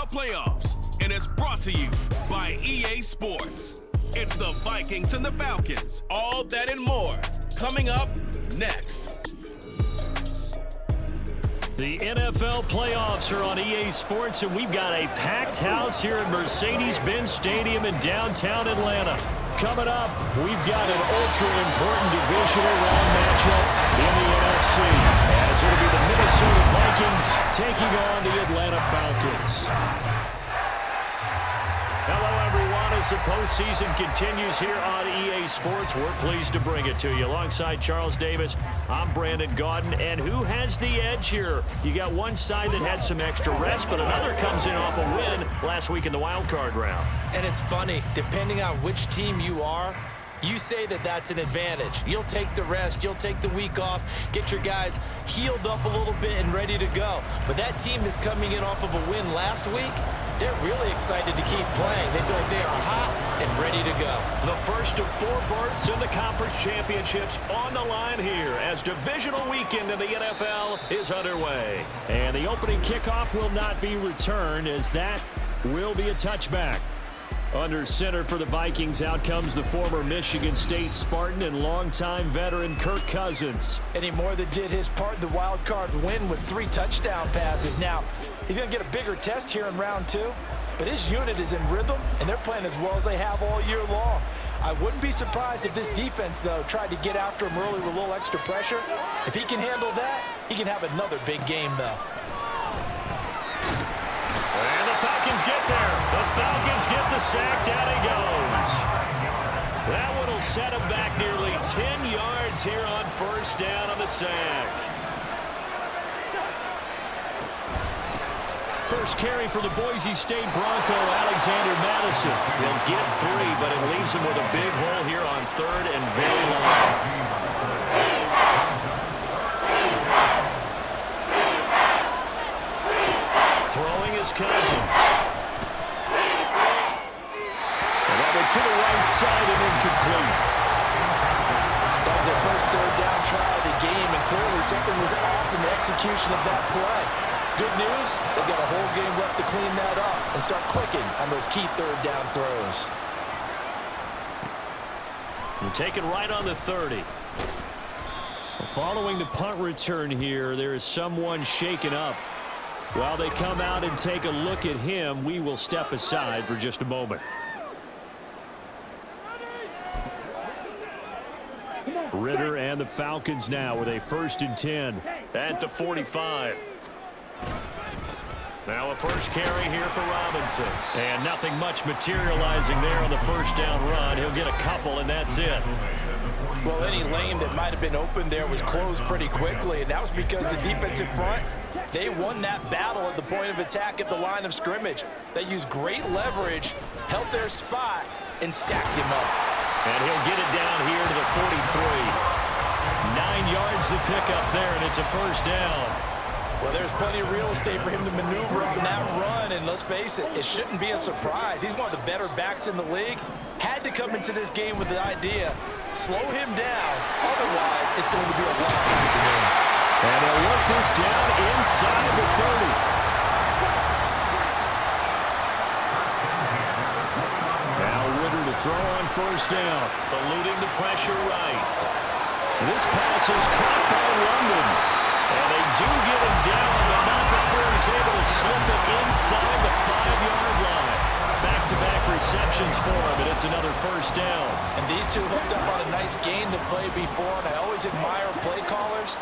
NFL playoffs, and it's brought to you by EA Sports. It's the Vikings and the Falcons, all that and more, coming up next. The NFL playoffs are on EA Sports, and we've got a packed house here at Mercedes-Benz Stadium in downtown Atlanta. Coming up, we've got an ultra-important divisional round matchup in the NFC, as it'll be the Minnesota Vikings taking on the Atlanta Falcons. Hello, everyone. As the postseason continues here on EA Sports, we're pleased to bring it to you. Alongside Charles Davis, I'm Brandon Gaudin. And who has the edge here? You got one side that had some extra rest, but another comes in off a win last week in the wild card round. And it's funny, depending on which team you are, you say that that's an advantage. You'll take the rest, you'll take the week off, get your guys healed up a little bit and ready to go. But that team that's coming in off of a win last week, they're really excited to keep playing. They feel like they are hot and ready to go. The first of 4 berths in the conference championships on the line here as divisional weekend in the NFL is underway. And the opening kickoff will not be returned, as that will be a touchback. Under center for the Vikings, out comes the former Michigan State Spartan and longtime veteran Kirk Cousins. And he more than did his part in the wild card win with 3 touchdown passes. Now, he's going to get a bigger test here in round 2, but his unit is in rhythm, and they're playing as well as they have all year long. I wouldn't be surprised if this defense, though, tried to get after him early with a little extra pressure. If he can handle that, he can have another big game, though. And the Falcons get there. The Falcons get the sack. Down he goes. That one will set him back nearly 10 yards here on first down on the sack. First carry for the Boise State Bronco, Alexander Madison. He'll get 3, but it leaves him with a big hole here on 3rd and very long. Throwing his Cousins. And that one to the right side and incomplete. That was their first 3rd down try of the game, and clearly something was off in the execution of that play. Good news, they've got a whole game left to clean that up and start clicking on those key 3rd down throws. And take it right on the 30. Following the punt return here, there is someone shaken up. While they come out and take a look at him, we will step aside for just a moment. Ritter and the Falcons now with a 1st and 10 at the 45. Now a first carry here for Robinson. And nothing much materializing there on the first down run. He'll get a couple, and that's it. Well, any lane that might have been open there was closed pretty quickly, and that was because the defensive front, they won that battle at the point of attack at the line of scrimmage. They used great leverage, held their spot, and stacked him up. And he'll get it down here to the 43. 9 yards to pick up there, and it's a first down. Well, there's plenty of real estate for him to maneuver on that run, and let's face it, it shouldn't be a surprise. He's one of the better backs in the league. Had to come into this game with the idea, slow him down, otherwise it's going to be a rough afternoon. And they'll work this down inside the 30. Now Ritter to throw on first down, eluding the pressure right. This pass is caught by London. And they do get him down, but not before he's able to slip it inside the 5-yard line. Back-to-back receptions for him, and it's another first down. And these two hooked up on a nice gain to play before, and I always admire play callers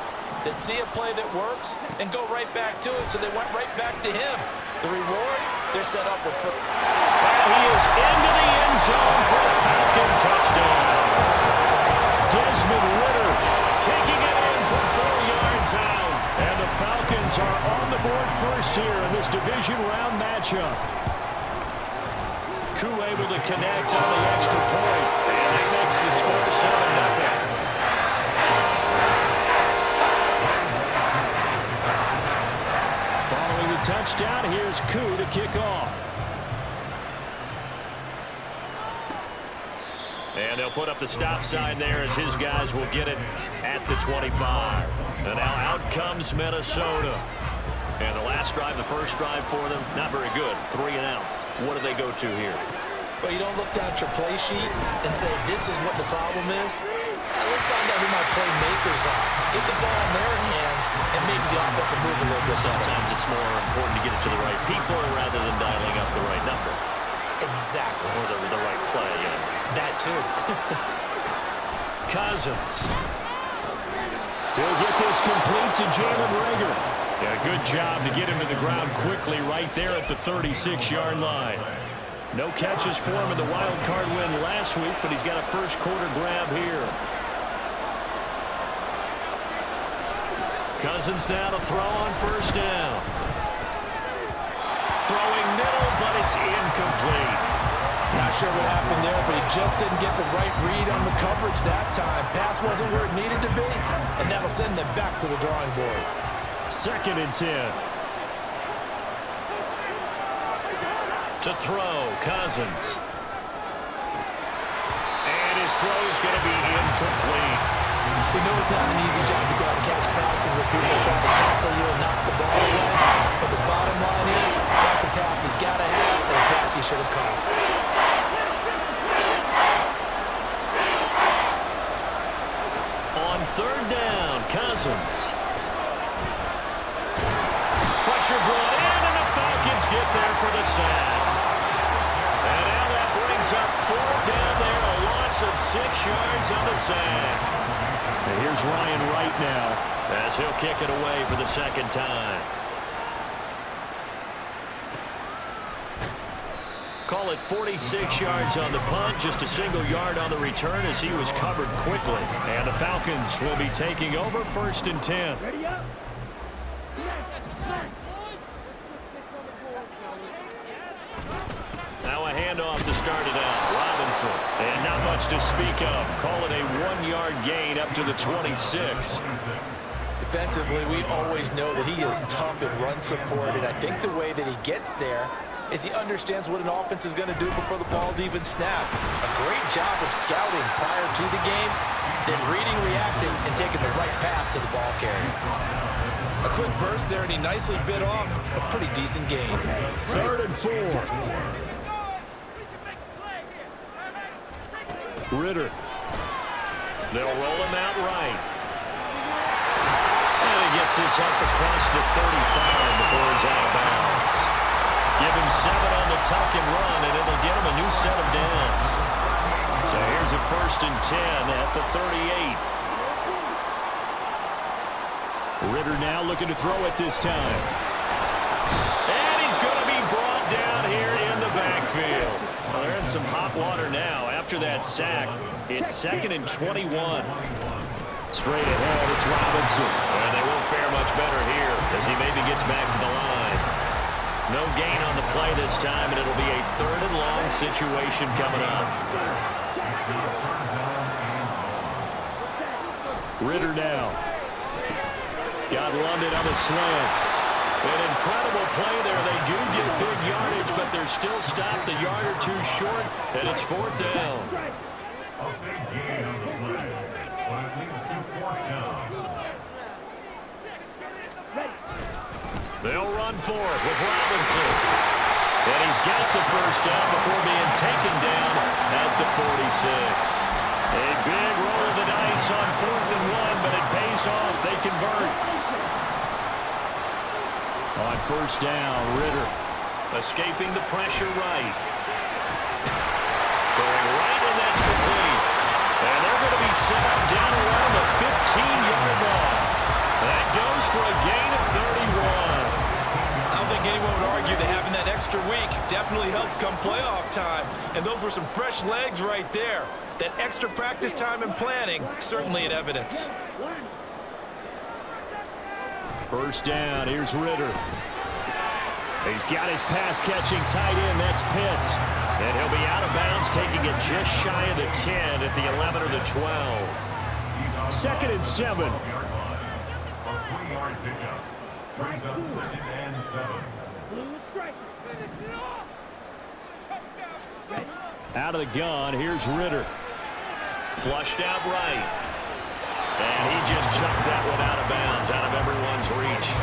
that see a play that works and go right back to it, so they went right back to him. The reward, they're set up with. And he is into the end zone for a Falcon touchdown. Desmond Ritter taking it in from 4 yards out. And the Falcons are on the board first here in this division round matchup. Koo able to connect on the extra point. And that makes the score 7-0. Following the touchdown, here's Koo to kick off. And they'll put up the stop sign there as his guys will get it at the 25. And now out comes Minnesota. And the last drive, the first drive for them, not very good. 3 and out. What do they go to here? Well, you don't look down at your play sheet and say, this is what the problem is. Let's find out who my playmakers are. Get the ball in their hands and maybe the offense will move a little bit. Sometimes it's more important to get it to the right people rather than dialing up the right number. Exactly. Or the right play. That too. Cousins. He'll get this complete to Jalen Reagor. Yeah, good job to get him to the ground quickly right there at the 36-yard line. No catches for him in the wild card win last week, but he's got a first quarter grab here. Cousins now to throw on first down. Throwing middle, but it's incomplete. Not sure what happened there, but he just didn't get the right read on the coverage that time. Pass wasn't where it needed to be, and that'll send them back to the drawing board. 2nd and 10. To throw, Cousins. And his throw is going to be incomplete. We know it's not an easy job to go out and catch passes with people trying to tackle you and knock the ball away. But the bottom line is, that's a pass he's got to have and a pass he should have caught. On 3rd down, Cousins. Pressure brought in, and the Falcons get there for the sack. And now that brings up 4th down there, a loss of 6 yards on the sack. And here's Ryan Wright now as he'll kick it away for the 2nd time. Call it 46 yards on the punt, just a single yard on the return as he was covered quickly. And the Falcons will be taking over 1st and 10. Now a handoff to start it out. Robinson. And not much to speak of. Call it a 1-yard gain up to the 26. Defensively, we always know that he is tough in run support, and I think the way that he gets there is he understands what an offense is going to do before the ball's even snapped. A great job of scouting prior to the game, then reading, reacting, and taking the right path to the ball carrier. A quick burst there, and he nicely bit off a pretty decent gain. 3rd and 4. Ritter. They'll roll him out right. And he gets this up across the 35 before he's out of bounds. Give him 7 on the tuck and run, and it'll get him a new set of downs. So here's a 1st and 10 at the 38. Ritter now looking to throw it this time. And he's going to be brought down here in the backfield. Well, they're in some hot water now. After that sack, it's 2nd and 21. Straight ahead, it's Robinson. And they won't fare much better here as he maybe gets back to the line. No gain on the play this time, and it'll be a 3rd and long situation coming up. Ritter now. Got London on the slant. An incredible play there. They do get big yardage, but they're still stopped a yard or 2 short, and it's 4th down. They'll run for it with Robinson. And he's got the 1st down before being taken down at the 46. A big roll of the dice on 4th and 1, but it pays off. They convert. On 1st down, Ritter escaping the pressure right. Throwing right, and that's complete. And they're going to be set up down around the 15-yard line. That goes for a gain of 31. I don't think anyone would argue that having that extra week definitely helps come playoff time. And those were some fresh legs right there. That extra practice time and planning, certainly in evidence. 1st down, here's Ritter. He's got his pass-catching tight end, that's Pitts. And he'll be out of bounds, taking it just shy of the 10 at the 11 or the 12. 2nd and 7. Out of the gun, here's Ritter. Flushed out right. And he just chucked that one out of bounds, out of everyone's reach.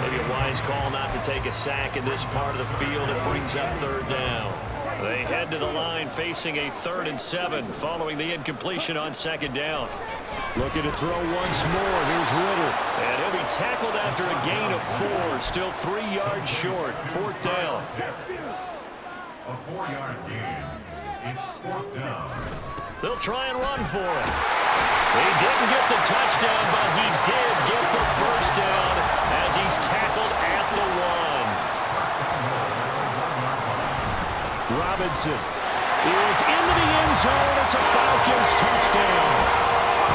Maybe a wise call not to take a sack in this part of the field. It brings up third down. They head to the line facing a 3rd and 7 following the incompletion on 2nd down. Looking to throw once more. Here's Ritter. And he'll be tackled after a gain of 4. Still 3 yards short. 4th down. A 4-yard gain. It's 4th down. They'll try and run for it. He didn't get the touchdown, but he did get the first down as he's tackled at the 1. Robinson is into the end zone. It's a Falcons touchdown.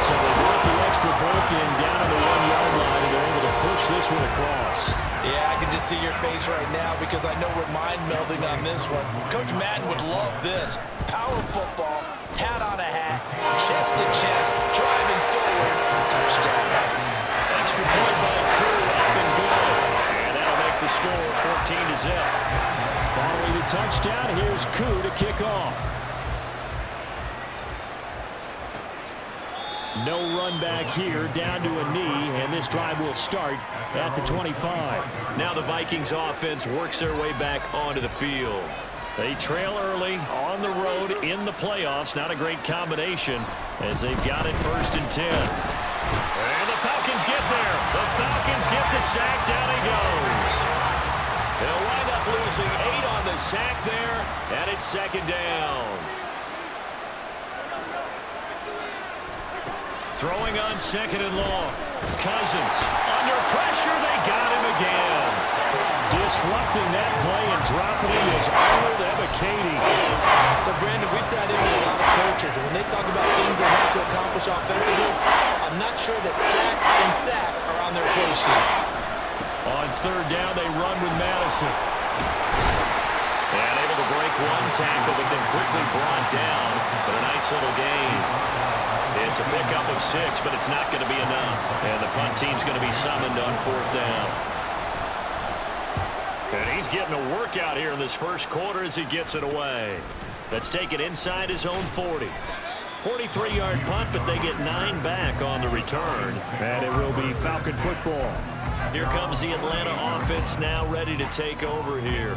So they brought the extra point in down to the 1-yard line, and they're able to push this one across. Yeah, I can just see your face right now because I know we're mind melding on this one. Coach Madden would love this. Power football, hat on a hat, chest to chest, driving forward, touchdown. Extra point by Crew up and good. And that'll make the score 14-0. Following the touchdown, here's Koo to kick off. No run back here, down to a knee, and this drive will start at the 25. Now the Vikings offense works their way back onto the field. They trail early on the road in the playoffs. Not a great combination as they've got it 1st and 10. And the Falcons get there. The Falcons get the sack. Down he goes. They'll wind up losing 8 on the sack there, and it's 2nd down. Throwing on 2nd and long. Cousins under pressure. They got him again. Disrupting that play and dropping it was Arnold Ebiketie. So, Brandon, we sat in with a lot of coaches, and when they talk about things they want to accomplish offensively, I'm not sure that sack and sack are on their play sheet. On 3rd down, they run with Madison. And able to break one tackle, but then quickly brought down. But a nice little gain. It's a pickup of 6, but it's not going to be enough. And the punt team's going to be summoned on 4th down. And he's getting a workout here in this first quarter as he gets it away. That's taken inside his own 40. 43-yard punt, but they get 9 back on the return. And it will be Falcon football. Here comes the Atlanta offense now ready to take over here.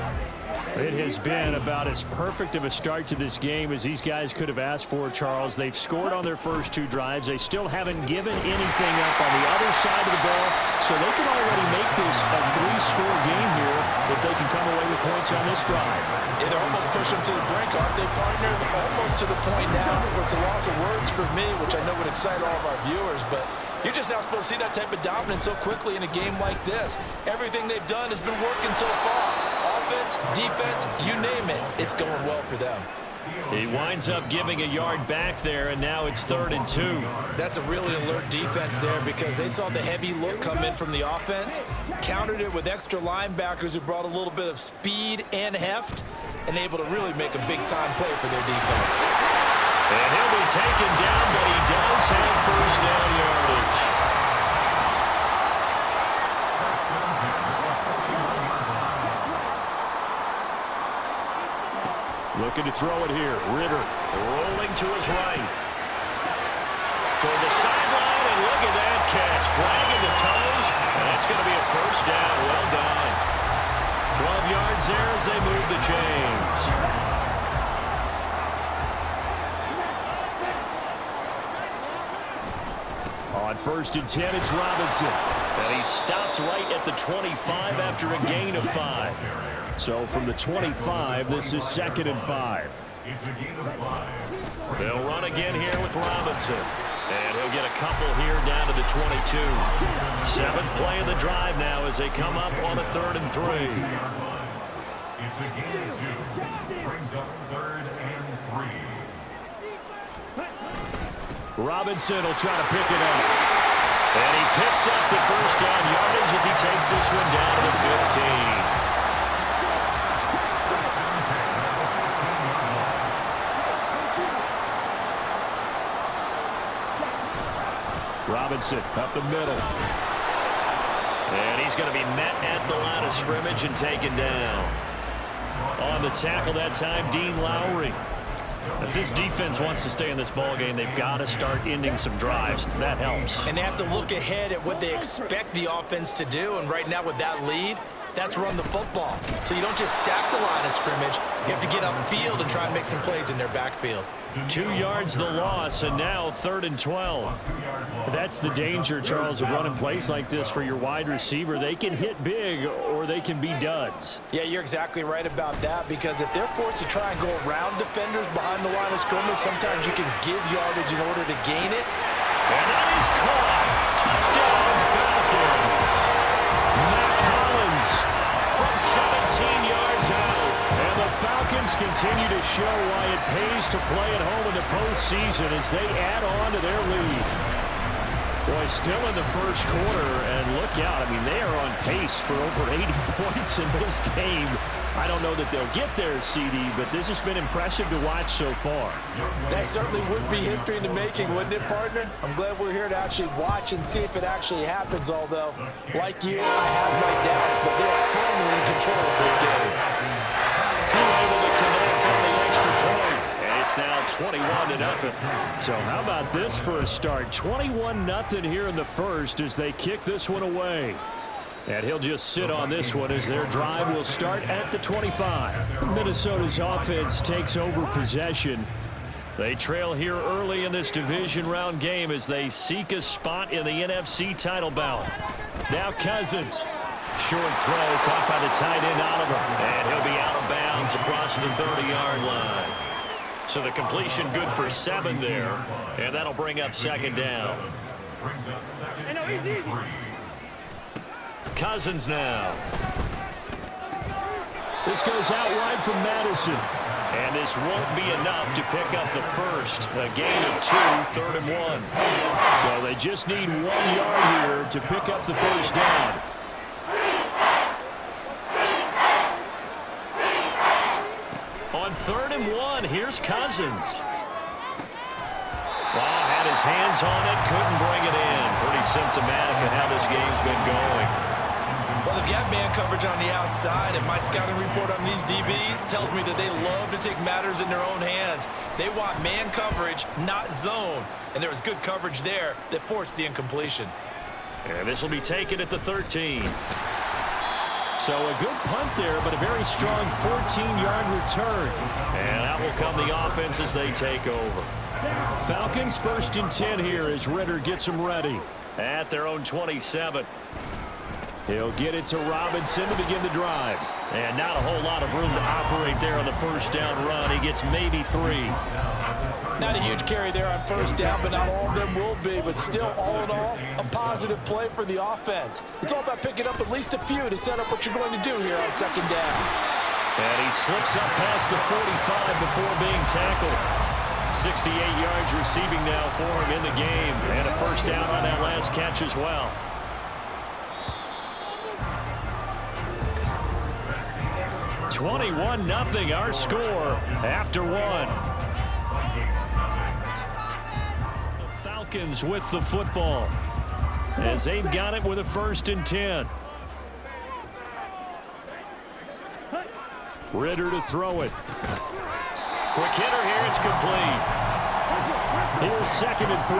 It has been about as perfect of a start to this game as these guys could have asked for, Charles. They've scored on their first 2 drives. They still haven't given anything up on the other side of the ball, so they can already make this a 3-score game here if they can come away with points on this drive. Yeah, they're almost pushing them to the brink, aren't they, partner? Almost to the point now where it's a loss of words for me, which I know would excite all of our viewers, but you're just now supposed to see that type of dominance so quickly in a game like this. Everything they've done has been working so far. Offense, defense, you name it, it's going well for them. He winds up giving a yard back there, and now it's 3rd and 2. That's a really alert defense there because they saw the heavy look come in from the offense, countered it with extra linebackers who brought a little bit of speed and heft, and able to really make a big-time play for their defense. And he'll be taken down, but he does have 1st down yardage. Looking to throw it here. Ritter rolling to his right. Toward the sideline, and look at that catch. Dragging the toes, and that's going to be a 1st down. Well done. 12 yards there as they move the chains. On 1st and 10, it's Robinson. And he stopped right at the 25 after a gain of 5. So from the 25, this is 2nd and 5. It's a gain of 5. They'll run again here with Robinson. And he'll get a couple here down to the 22. 7th play of the drive now as they come up on a 3rd and 3. It's a gain of 2. Brings up 3rd and 3. Robinson will try to pick it up. And he picks up the 1st down yardage as he takes this one down to the 15. Robinson up the middle. And he's going to be met at the line of scrimmage and taken down. On the tackle that time, Dean Lowry. If this defense wants to stay in this ball game, they've got to start ending some drives. That helps. And they have to look ahead at what they expect the offense to do. And right now with that lead, that's run the football. So you don't just stack the line of scrimmage. You have to get upfield and try and make some plays in their backfield. 2 yards the loss, and now 3rd and 12. That's the danger, Charles, of running plays like this for your wide receiver. They can hit big or they can be duds. Yeah, you're exactly right about that, because if they're forced to try and go around defenders behind the line of scrimmage, sometimes you can give yardage in order to gain it. And that is caught. Touchdown, Falcons. Matt Collins from 17 yards out. And the Falcons continue to show why it pays to play at home in the postseason as they add on to their lead. Boy, still in the first quarter, and look out. I mean, they are on pace for over 80 points in this game. I don't know that they'll get there, CD, but this has been impressive to watch so far. That certainly would be history in the making, wouldn't it, partner? I'm glad we're here to actually watch and see if it actually happens, although, like you, I have my doubts, but they are firmly in control of this game. Able to connect on the extra point. And it's now 21-0. So how about this for a start? 21-0 here in the first as they kick this one away. And he'll just sit on this one as their drive will start at the 25. Minnesota's offense takes over possession. They trail here early in this division round game as they seek a spot in the NFC title bout. Now Cousins. Short throw caught by the tight end Oliver. And he'll be out of bounds across the 30-yard line. So the completion good for 7 there. And that'll bring up 2nd down. Brings up 2nd and 3. Cousins now. This goes out wide from Madison. And this won't be enough to pick up the first. A gain of 2, 3rd and 1. So they just need 1 yard here to pick up the first down. On 3rd and 1, here's Cousins. Wow, had his hands on it, couldn't bring it in. Pretty symptomatic of how this game's been going. Well, they've got man coverage on the outside, and my scouting report on these DBs tells me that they love to take matters in their own hands. They want man coverage, not zone. And there was good coverage there that forced the incompletion. And this will be taken at the 13. So a good punt there, but a very strong 14-yard return. And out will come the offense as they take over. Falcons 1st and 10 here as Ritter gets them ready. At their own 27. He'll get it to Robinson to begin the drive. And not a whole lot of room to operate there on the first down run. He gets maybe 3. Not a huge carry there on first down, but not all of them will be. But still, all in all, a positive play for the offense. It's all about picking up at least a few to set up what you're going to do here on 2nd down. And he slips up past the 45 before being tackled. 68 yards receiving now for him in the game. And a first down on that last catch as well. (21-0) our score after 1. The Falcons with the football as they've got it with a 1st and 10. Ritter to throw it. Quick hitter here, it's complete. Here's 2nd and 3.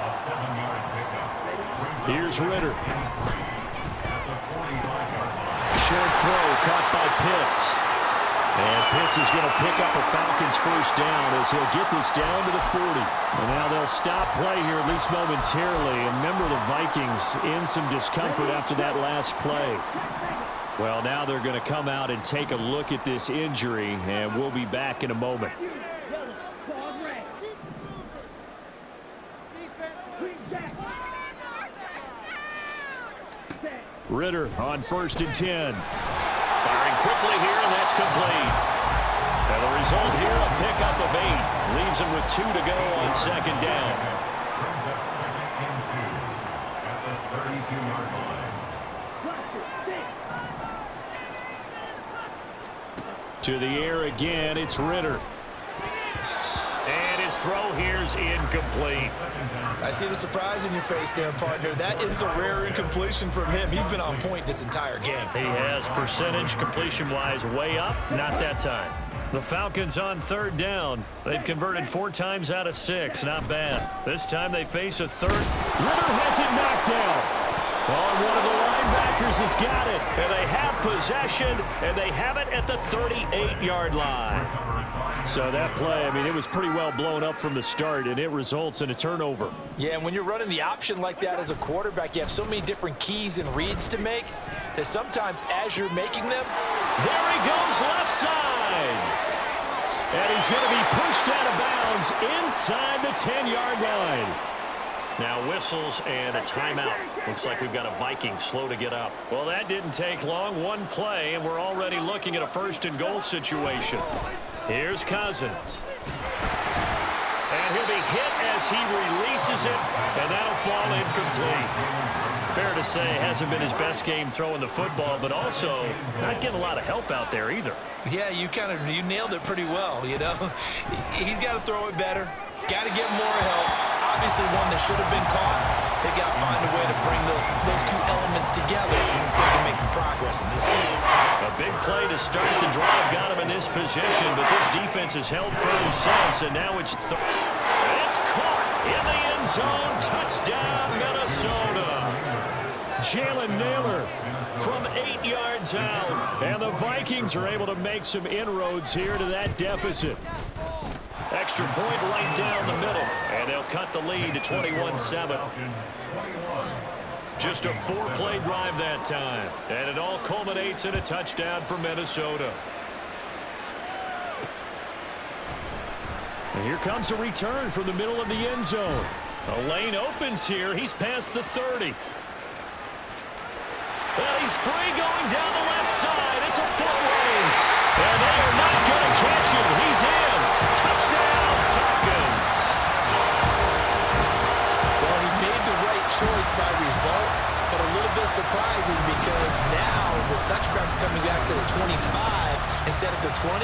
A 7-yard pickup. Here's Ritter. Short throw caught by Pitts. And Pitts is going to pick up a Falcons first down as he'll get this down to the 40. And now they'll stop play here at least momentarily. And remember, the Vikings in some discomfort after that last play. Well, now they're going to come out and take a look at this injury, and we'll be back in a moment. Ritter on 1st and 10. Firing quickly here, and that's complete. And the result here, a pickup of 8. Leaves him with 2 to go on 2nd down. Brings up 2nd and 2 at the 32-yard line. To the air again, it's Ritter. And his throw here's incomplete. I see the surprise in your face there, partner. That is a rare incompletion from him. He's been on point this entire game. He has percentage completion-wise way up. Not that time. The Falcons on third down. They've converted 4 times out of 6. Not bad. This time they face a third. Ritter has it knocked down. Oh, one of the linebackers has got it. And they have possession, and they have it at the 38-yard line. So that play, I mean, it was pretty well blown up from the start, and it results in a turnover. Yeah, and when you're running the option like that as a quarterback, you have so many different keys and reads to make that sometimes as you're making them, there he goes left side. And he's going to be pushed out of bounds inside the 10-yard line. Now whistles and a timeout. Looks like we've got a Vikings slow to get up. Well, that didn't take long. One play, and we're already looking at a 1st and goal situation. Here's Cousins. And he'll be hit as he releases it, and that'll fall incomplete. Fair to say, hasn't been his best game throwing the football, but also not getting a lot of help out there either. Yeah, you nailed it pretty well, you know. He's got to throw it better. Got to get more help. Obviously one that should have been caught. They got to find a way to bring those 2 elements together so they can make some progress in this one. A big play to start the drive got him in this position, but this defense has held firm since, and now it's caught in the end zone. Touchdown, Minnesota. Jalen Naylor from 8 yards out, and the Vikings are able to make some inroads here to that deficit. Extra point right down the middle, and they'll cut the lead to 21-7. Just a 4-play drive that time, and it all culminates in a touchdown for Minnesota. And here comes a return from the middle of the end zone. A lane opens here. He's past the 30. Well, he's free going down the left side. It's a foot race. And they are not going to catch him. He's in. Touchdown, Falcons. Well, he made the right choice by result, but a little bit surprising because now with touchdowns coming back to the 25 instead of the 20,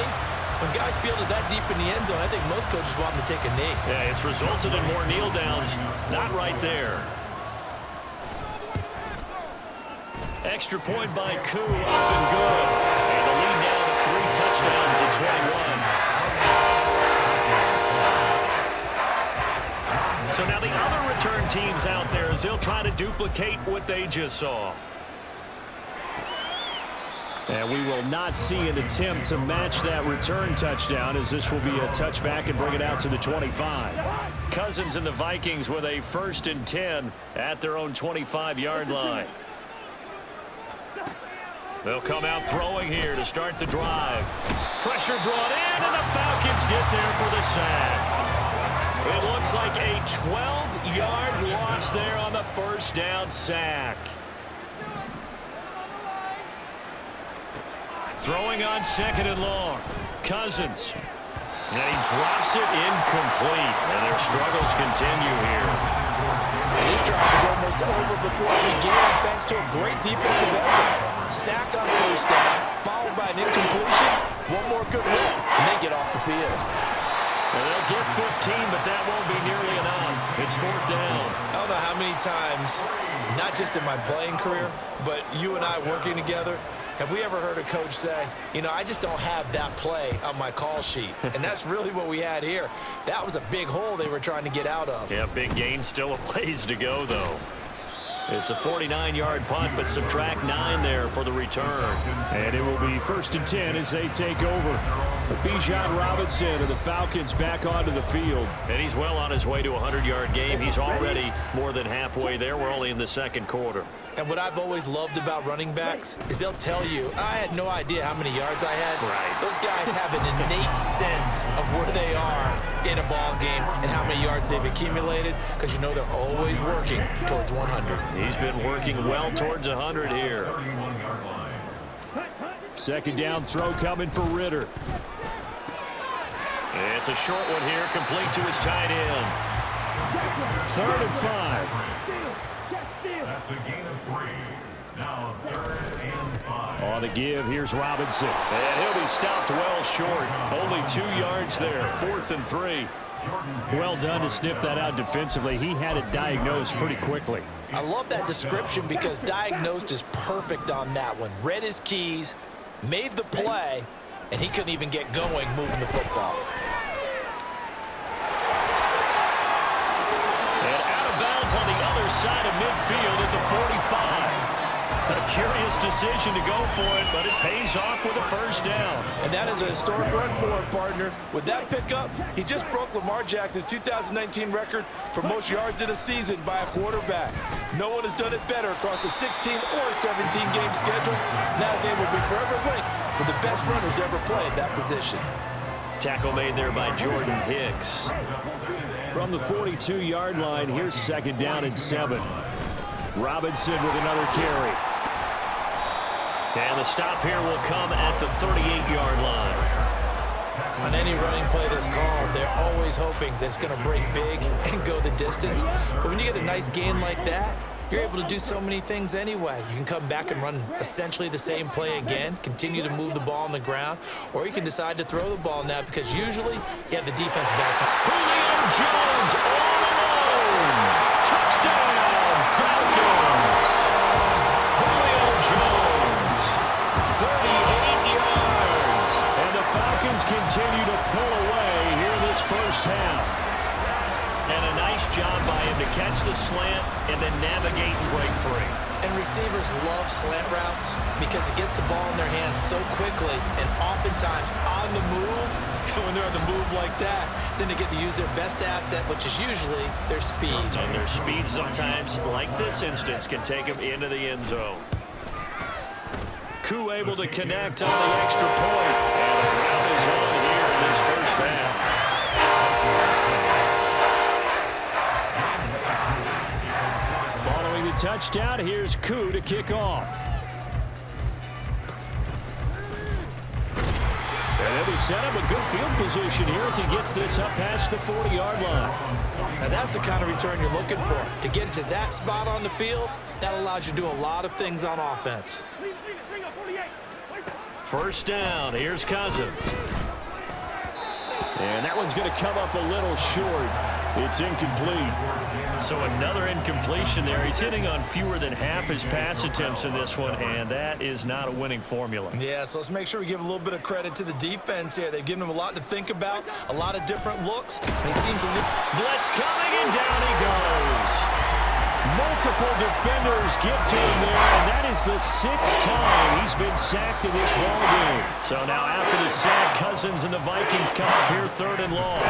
when guys field it that deep in the end zone, I think most coaches want them to take a knee. Yeah, it's resulted in more kneel downs. Not right there. Extra point by Koo, up and good. And the lead now to 3 touchdowns at 21. So now the other return teams out there as they'll try to duplicate what they just saw. And we will not see an attempt to match that return touchdown, as this will be a touchback and bring it out to the 25. Cousins and the Vikings with a 1st and 10 at their own 25-yard line. They'll come out throwing here to start the drive. Pressure brought in, and the Falcons get there for the sack. It looks like a 12-yard loss there on the 1st down sack. Throwing on 2nd and long. Cousins. And he drops it incomplete. And their struggles continue here. this drive is almost over before it began thanks to a great defensive effort. Sack on 1st down, followed by an incompletion. One more good rip, and they get off the field. Well, they'll get 15, but that won't be nearly enough. It's 4th down. I don't know how many times, not just in my playing career, but you and I working together, have we ever heard a coach say, you know, I just don't have that play on my call sheet? And that's really what we had here. That was a big hole they were trying to get out of. Yeah, big gain, still a ways to go, though. It's a 49-yard punt, but subtract 9 there for the return. And it will be 1st and 10 as they take over. Bijan Robinson and the Falcons back onto the field. And he's well on his way to a 100-yard game. He's already more than halfway there. We're only in the 2nd quarter. And what I've always loved about running backs is they'll tell you, I had no idea how many yards I had. Right. Those guys have an innate sense of where they are in a ball game and how many yards they've accumulated, because you know they're always working towards 100. He's been working well towards 100 here. 2nd down throw coming for Ritter. It's a short one here, complete to his tight end. 3rd and 5. That's a gain of 3. Now 3rd and 5. On the give, here's Robinson. And he'll be stopped well short. Only 2 yards there, 4th and 3. Well done to sniff that out defensively. He had it diagnosed pretty quickly. I love that description because diagnosed is perfect on that one. Read his keys, made the play, and he couldn't even get going moving the football. And out of bounds on the other side of midfield at the 45. A curious decision to go for it, but it pays off with a first down. And that is a historic run for him, partner. With that pickup, he just broke Lamar Jackson's 2019 record for most yards in a season by a quarterback. No one has done it better across a 16 or 17-game schedule. Now his name will be forever linked with the best runners to ever play at that position. Tackle made there by Jordan Hicks. From the 42-yard line, here's second down and 7. Robinson with another carry. And the stop here will come at the 38-yard line. On any running play that's called, they're always hoping that it's going to break big and go the distance. But when you get a nice gain like that, you're able to do so many things anyway. You can come back and run essentially the same play again, continue to move the ball on the ground, or you can decide to throw the ball now because usually you have the defense back up. Julio Jones all alone. Touchdown, Falcons. Julio Jones, 38 yards. And the Falcons continue to pull away here in this first half. And a nice job by him to catch the slant and then navigate and break free. And receivers love slant routes because it gets the ball in their hands so quickly and oftentimes on the move. When they're on the move like that, then they get to use their best asset, which is usually their speed. And their speed sometimes, like this instance, can take them into the end zone. Koo able to connect on the extra point. And the route is on here in this first half. Following the touchdown, here's Koo to kick off. And then we set up a good field position here as he gets this up past the 40-yard line. Now that's the kind of return you're looking for. To get to that spot on the field, that allows you to do a lot of things on offense. First down, here's Cousins. And that one's going to come up a little short. It's incomplete. So another incompletion there. He's hitting on fewer than half his pass attempts in this one, and that is not a winning formula. Yeah, so let's make sure we give a little bit of credit to the defense here. They've given him a lot to think about, a lot of different looks, and he seems a little... Blitz coming, and down he goes. Multiple defenders get to him there, and that is the 6th time he's been sacked in this ball game. So now after the sack, Cousins and the Vikings come up here 3rd and long.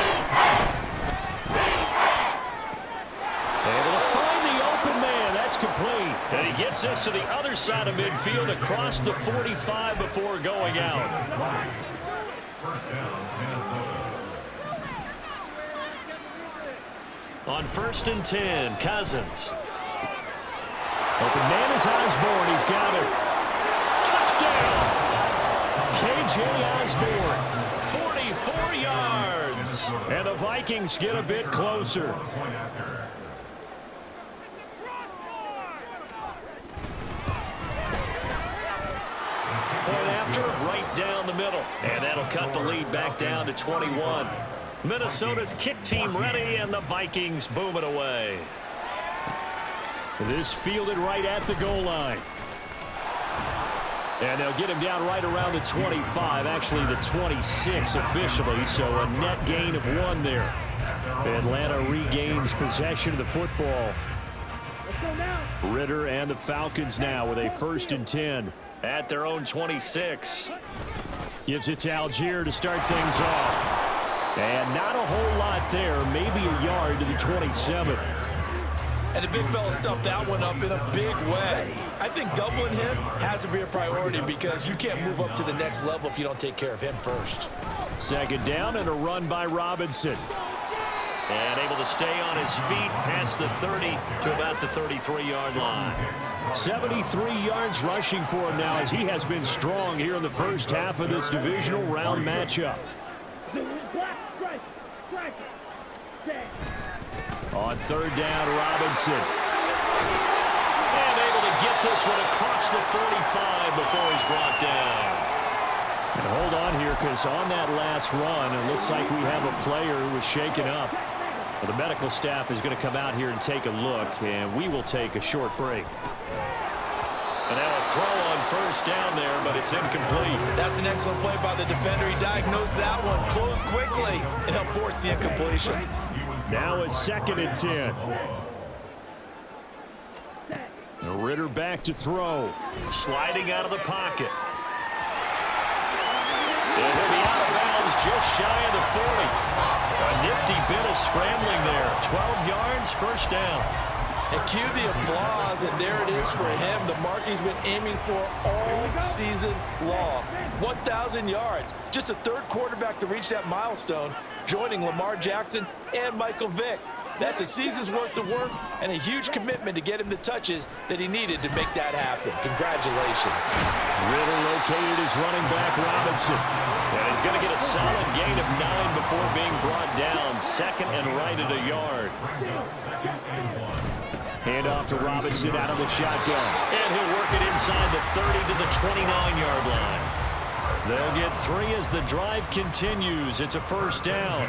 Able to find the open man. That's complete. And he gets this to the other side of midfield across the 45 before going out. First down, Minnesota. On 1st and 10, Cousins. Open man is Osborne. He's got it. Touchdown! K.J. Osborne, 44 yards. And the Vikings get a bit closer. Point after, right down the middle. And that'll cut the lead back down to 21. Minnesota's kick team ready, and the Vikings boom it away. This fielded right at the goal line. And they'll get him down right around the 25, actually the 26 officially, so a net gain of 1 there. Atlanta regains possession of the football. Ritter and the Falcons now with a 1st and 10 at their own 26. Gives it to Algier to start things off. And not a whole lot there, maybe a yard to the 27. And the big fella stuffed that one up in a big way. I think doubling him has to be a priority because you can't move up to the next level if you don't take care of him first. 2nd down and a run by Robinson. And able to stay on his feet past the 30 to about the 33-yard line. 73 yards rushing for him now as he has been strong here in the first half of this divisional round matchup. On 3rd down, Robinson. And able to get this one across the 45 before he's brought down. And hold on here because on that last run, it looks like we have a player who was shaken up. Well, the medical staff is going to come out here and take a look, and we will take a short break. And now a throw on first down there, but it's incomplete. That's an excellent play by the defender. He diagnosed that one, closed quickly, and helped force the incompletion. Now a 2nd and 10. Ritter back to throw. Sliding out of the pocket. And he'll be out of bounds just shy of the 40. A nifty bit of scrambling there. 12 yards, first down. And cue the applause, and there it is for him. The mark he's been aiming for all season long. 1,000 yards. Just a third quarterback to reach that milestone, joining Lamar Jackson and Michael Vick. That's a season's worth of work and a huge commitment to get him the touches that he needed to make that happen. Congratulations. Ritter located his running back, Robinson. And he's going to get a solid gain of 9 before being brought down. 2nd and right at a yard. Handoff to Robinson out of the shotgun. And he'll work it inside the 30 to the 29-yard line. They'll get 3 as the drive continues. It's a first down.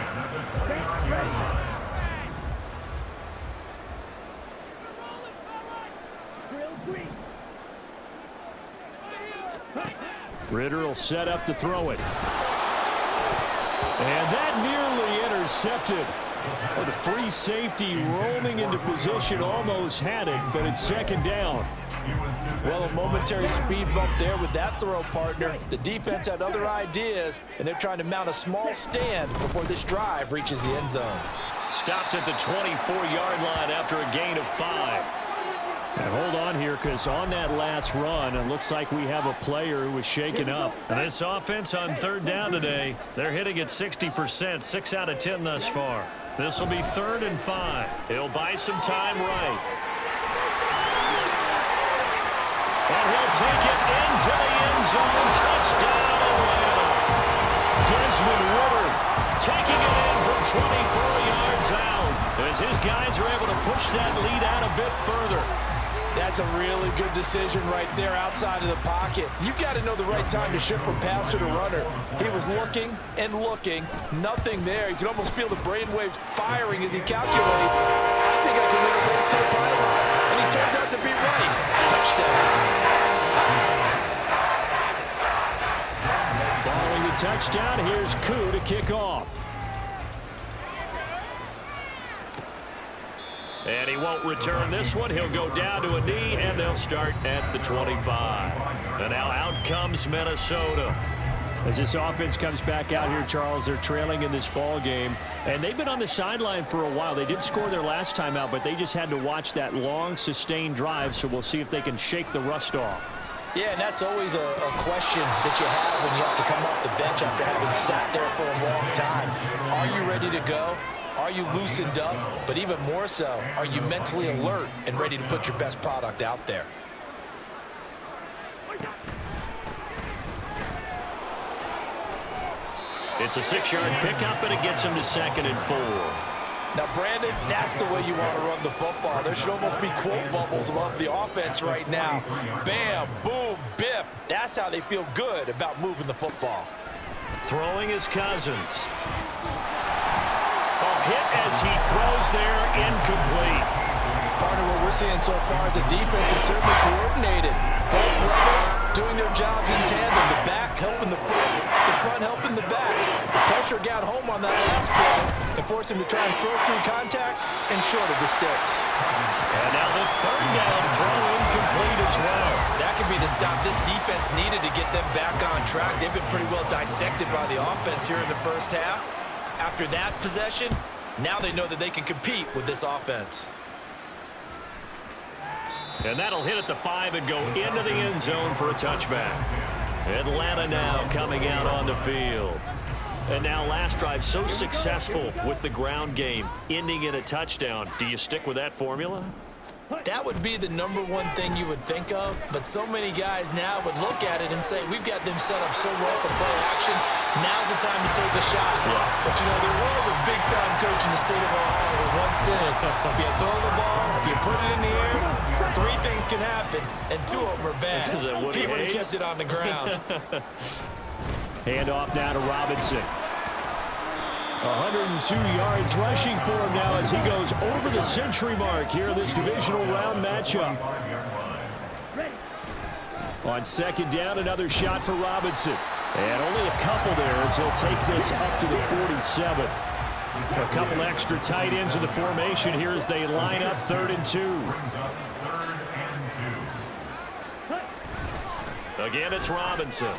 Ritter will set up to throw it. And that nearly intercepted. Oh, the free safety roaming into position almost had it, but it's 2nd down. Well, a momentary speed bump there with that throw, partner. The defense had other ideas, and they're trying to mount a small stand before this drive reaches the end zone. Stopped at the 24-yard line after a gain of 5. And hold on here, because on that last run, it looks like we have a player who was shaken up. And this offense on 3rd down today, they're hitting at 60%, 6 out of 10 thus far. This will be 3rd and 5. He'll buy some time right. And he'll take it into the end zone. Touchdown, Atlanta. Desmond Ritter taking it in from 24 yards out as his guys are able to push that lead out a bit further. That's a really good decision right there outside of the pocket. You've got to know the right time to shift from passer to runner. He was looking and looking, nothing there. You can almost feel the brainwaves firing as he calculates. I think I can win a race to the pylon. And he turns out to be right. Touchdown. Following the touchdown, here's Koo to kick off. And he won't return this one. He'll go down to a knee, and they'll start at the 25. And now out comes Minnesota. As this offense comes back out here, Charles, they're trailing in this ball game. And they've been on the sideline for a while. They did score their last time out, but they just had to watch that long, sustained drive. So we'll see if they can shake the rust off. Yeah, and that's always a question that you have when you have to come off the bench after having sat there for a long time. Are you ready to go? Are you loosened up? But even more so, are you mentally alert and ready to put your best product out there? It's a 6-yard pickup, and it gets him to 2nd and 4. Now, Brandon, that's the way you want to run the football. There should almost be quote bubbles above the offense right now. Bam, boom, biff. That's how they feel good about moving the football. Throwing is Cousins. Hit as he throws there, incomplete. Partner, what we're seeing so far is the defense is certainly coordinated. Both levels doing their jobs in tandem. The back helping the front helping the back. The pressure got home on that last play and forced him to try and throw through contact and short of the sticks. And now the 3rd down throw incomplete as well. That could be the stop this defense needed to get them back on track. They've been pretty well dissected by the offense here in the first half. After that possession, now they know that they can compete with this offense. And that'll hit at the 5 and go into the end zone for a touchback. Atlanta now coming out on the field. And now last drive so successful with the ground game, ending in a touchdown. Do you stick with that formula? That would be the number one thing you would think of, but so many guys now would look at it and say, we've got them set up so well for play action, now's the time to take a shot. Yeah. But, you know, there was a big-time coach in the state of Ohio who once said, if you throw the ball, if you put it in the air, 3 things can happen, and 2 of them are bad. He would have kept it on the ground. Handoff now to Robinson. 102 yards rushing for him now as he goes over the century mark here in this divisional round matchup. On second down, another shot for Robinson. And only a couple there as he'll take this up to the 47. A couple extra tight ends in the formation here as they line up 3rd and 2. Again, it's Robinson.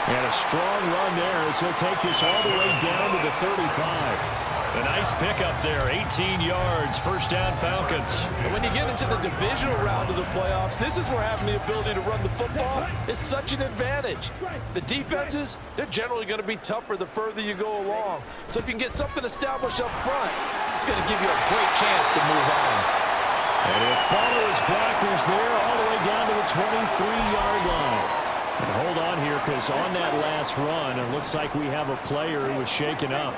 And a strong run there as he'll take this all the way down to the 35. A nice pickup there, 18 yards, first down Falcons. And when you get into the divisional round of the playoffs, this is where having the ability to run the football is such an advantage. The defenses, they're generally going to be tougher the further you go along. So if you can get something established up front, it's going to give you a great chance to move on. And he'll follow his blockers there all the way down to the 23-yard line. And hold on here because on that last run, it looks like we have a player who was shaken up.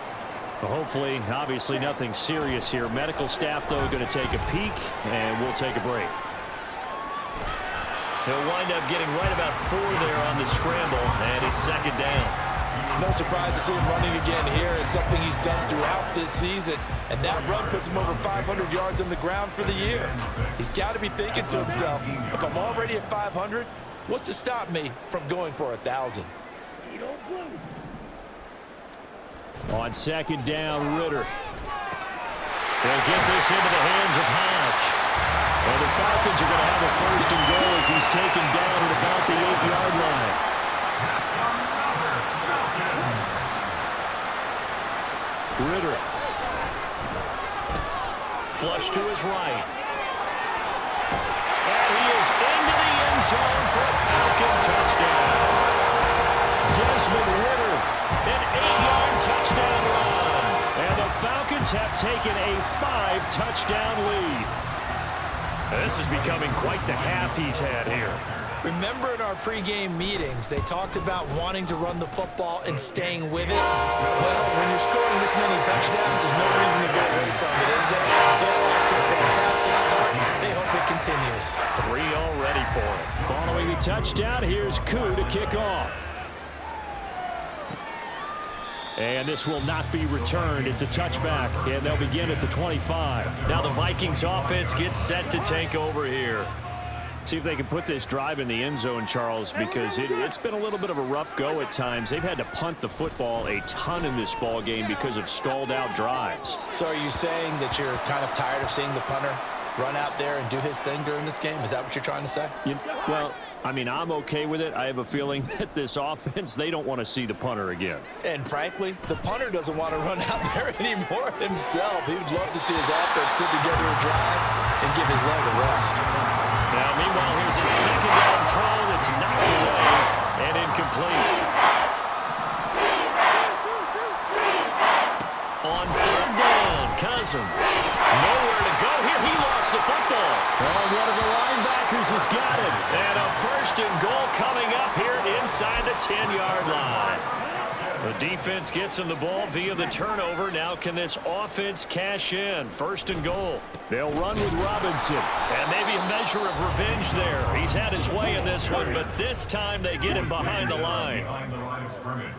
Hopefully, obviously nothing serious here. Medical staff, though, going to take a peek, and we'll take a break. He'll wind up getting right about 4 there on the scramble, and it's second down. No surprise to see him running again here. It's something he's done throughout this season, and that run puts him over 500 yards on the ground for the year. He's got to be thinking to himself, if I'm already at 500, what's to stop me from going for 1,000? On second down, Ritter. They'll get this into the hands of Hodge. And the Falcons are going to have a 1st and goal as he's taken down at about the 8-yard line. Ritter. Flush to his right. And he is into the end zone for a Falcon touchdown. Desmond Ritter, an 8-yard touchdown run. And the Falcons have taken a 5-touchdown lead. This is becoming quite the half he's had here. Remember in our pregame meetings, they talked about wanting to run the football and staying with it. Well, when you're scoring this many touchdowns, there's no reason to go away from it, is there? They're off to a fantastic start. They hope it continues. 3 already for him. Following the touchdown, here's Koo to kick off. And this will not be returned. It's a touchback, and they'll begin at the 25. Now the Vikings offense gets set to take over here. See if they can put this drive in the end zone, Charles, because it's been a little bit of a rough go at times. They've had to punt the football a ton in this ball game because of stalled-out drives. So are you saying that you're kind of tired of seeing the punter run out there and do his thing during this game? Is that what you're trying to say? Well, I mean, I'm okay with it. I have a feeling that this offense, they don't want to see the punter again. And frankly, the punter doesn't want to run out there anymore himself. He would love to see his offense put together a drive and give his leg a rest. Now, meanwhile, here's a second down throw that's knocked away and incomplete. On 3rd down, Cousins. Nowhere to go here. He lost the football. Well, one of the linebackers has got it. And a 1st and goal coming up here inside the 10-yard line. The defense gets him the ball via the turnover. Now can this offense cash in? 1st and goal. They'll run with Robinson. And maybe a measure of revenge there. He's had his way in this one, but this time they get him behind the line. Behind the line of scrimmage.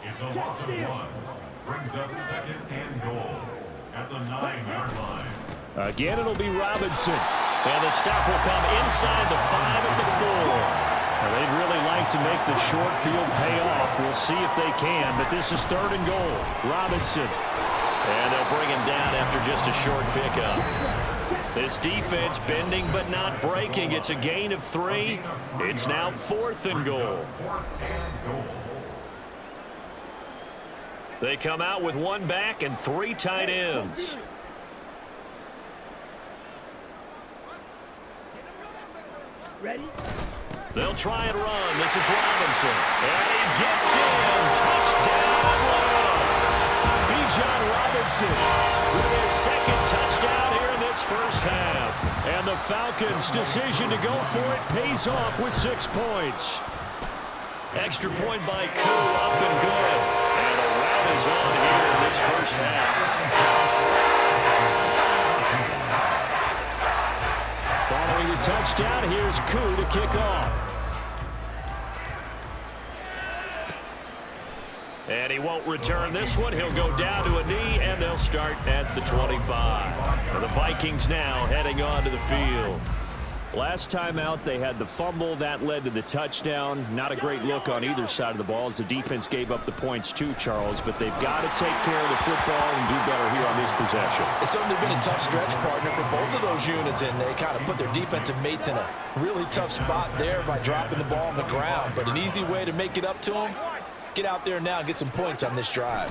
It's a loss of 1. Brings up 2nd and goal at the 9-yard line. Again, it'll be Robinson. And the stop will come inside the 5 at the 4. Now, they'd really like to make the short field pay off. We'll see if they can, but this is 3rd and goal. Robinson. And they'll bring him down after just a short pickup. This defense bending but not breaking. It's a gain of 3. It's now 4th and goal. They come out with 1 back and 3 tight ends. Ready? They'll try and run. This is Robinson. And he gets in. Touchdown. Bijan Robinson with his 2nd touchdown here in this first half. And the Falcons' decision to go for it pays off with 6 points. Extra point by Koo, up and good. And the rout is on here in this first half. Following the touchdown, here's Koo to kick off. And he won't return this one. He'll go down to a knee, and they'll start at the 25. And the Vikings now heading on to the field. Last time out, they had the fumble. That led to the touchdown. Not a great look on either side of the ball as the defense gave up the points too, Charles. But they've got to take care of the football and do better here on this possession. It's certainly been a tough stretch, partner, for both of those units, and they kind of put their defensive mates in a really tough spot there by dropping the ball on the ground. But an easy way to make it up to them, get out there now and get some points on this drive.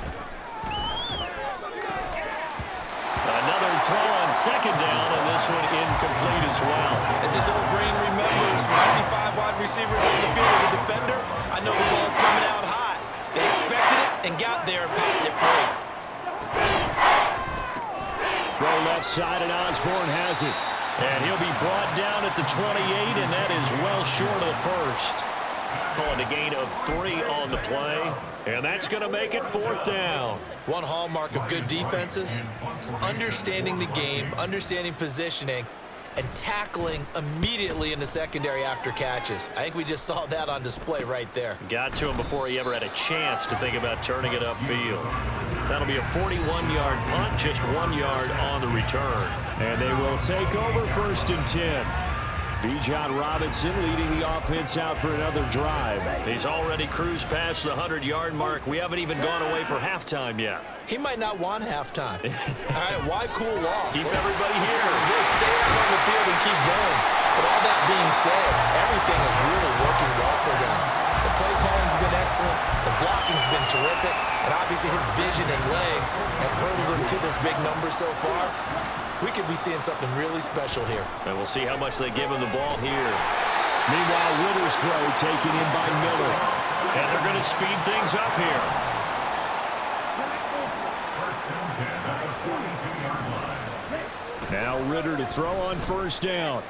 Another throw on second down, and this one incomplete as well. As this old brain remembers, when I see 5 wide receivers on the field as a defender, I know the ball's coming out high. They expected it and got there and popped it free. Throw left side, and Osborne has it. And he'll be brought down at the 28, and that is well short of the first. Calling a gain of 3 on the play, and that's going to make it 4th down. One hallmark of good defenses is understanding the game, understanding positioning, and tackling immediately in the secondary after catches. I think we just saw that on display right there. Got to him before he ever had a chance to think about turning it upfield. That'll be a 41-yard punt, just 1 yard on the return. And they will take over 1st and 10. Bijan Robinson leading the offense out for another drive. He's already cruised past the 100-yard mark. We haven't even gone away for halftime yet. He might not want halftime. All right, why cool off? Keep everybody here. Just stay out on the field and keep going. But all that being said, everything is really working well for them. The play calling's been excellent. The blocking's been terrific. And obviously his vision and legs have hurdled him to this big number so far. We could be seeing something really special here. And we'll see how much they give him the ball here. Meanwhile, Ritter's throw taken in by Miller. And they're going to speed things up here. Now Ritter to throw on 1st down.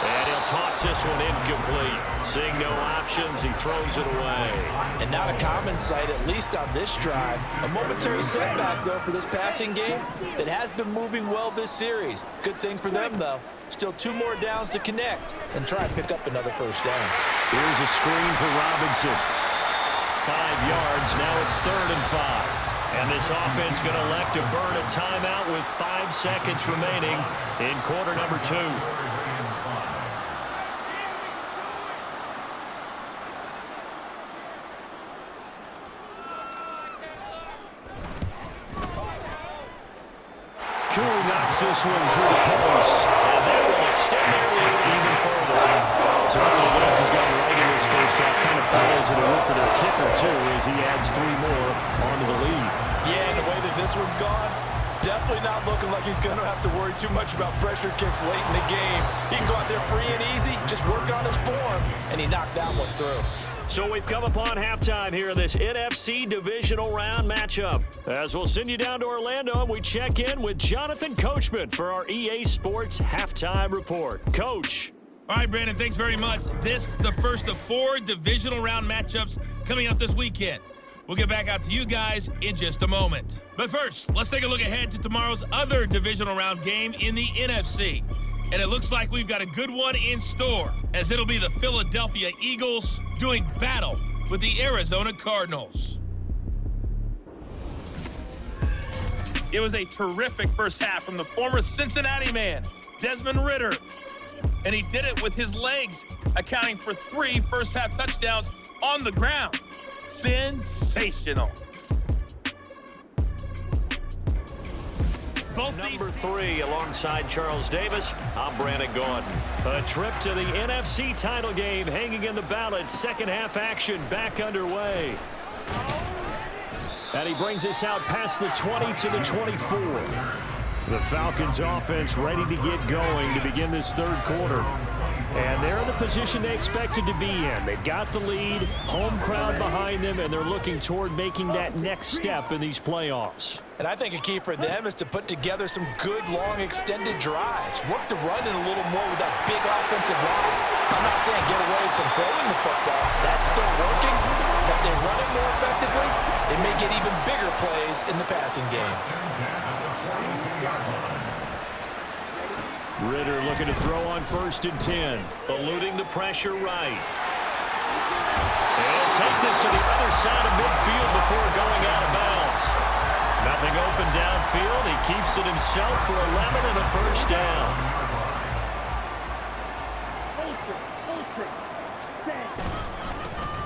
And he'll toss this one incomplete. Seeing no options, he throws it away. And not a common sight, at least on this drive. A momentary setback, though, for this passing game that has been moving well this series. Good thing for them, though. Still 2 more downs to connect and try and pick up another 1st down. Here's a screen for Robinson. 5 yards, now it's 3rd and 5. And this offense going to elect to burn a timeout with 5 seconds remaining in quarter number 2. Cool knocks this one through the post. And that will extend their lead even further. Certainly this has gone right in this first half. Kind of follows it a win for their kicker, too, as he adds 3 more onto the lead. Yeah, and the way that this one's gone, definitely not looking like he's going to have to worry too much about pressure kicks late in the game. He can go out there free and easy, just work on his form, and he knocked that one through. So we've come upon halftime here in this NFC Divisional Round matchup. As we'll send you down to Orlando, and we check in with Jonathan Coachman for our EA Sports Halftime Report. Coach. All right, Brandon, thanks very much. This is the first of 4 Divisional Round matchups coming up this weekend. We'll get back out to you guys in just a moment. But first, let's take a look ahead to tomorrow's other Divisional Round game in the NFC. And it looks like we've got a good one in store, as it'll be the Philadelphia Eagles doing battle with the Arizona Cardinals. It was a terrific first half from the former Cincinnati man, Desmond Ridder. And he did it with his legs, accounting for 3 first-half touchdowns on the ground. Sensational. Number 3 alongside Charles Davis. I'm Brandon Gordon. A trip to the NFC title game hanging in the balance. Second half action back underway. And he brings us out past the 20 to the 24. The Falcons offense ready to get going to begin this 3rd quarter. And they're in the position they expected to be in. They've got the lead, home crowd behind them, and they're looking toward making that next step in these playoffs. And I think a key for them is to put together some good, long, extended drives. Work the run in a little more with that big offensive line. I'm not saying get away from throwing the football. That's still working, but they run it more effectively. They may get even bigger plays in the passing game. Ridder looking to throw on 1st and 10. Eluding the pressure right. He'll take this to the other side of midfield before going out of bounds. Nothing open downfield. He keeps it himself for 11 and a first down.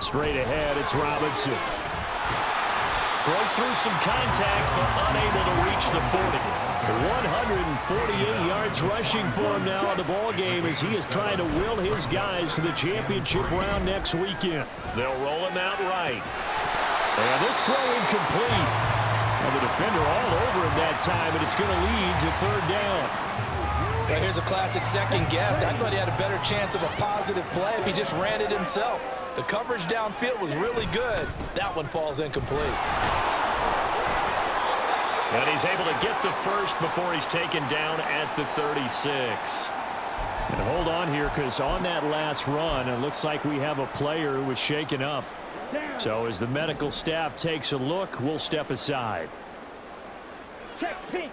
Straight ahead, it's Robinson. Broke through some contact, but unable to reach the 40. 148 yards rushing for him now in the ball game as he is trying to will his guys to the championship round next weekend. They'll roll him out right. And this throw incomplete. And the defender all over him that time, and it's going to lead to third down. Now here's a classic second guess. I thought he had a better chance of a positive play if he just ran it himself. The coverage downfield was really good. That one falls incomplete. And he's able to get the first before he's taken down at the 36. And hold on here, because on that last run, it looks like we have a player who was shaken up. So as the medical staff takes a look, we'll step aside. Check sync.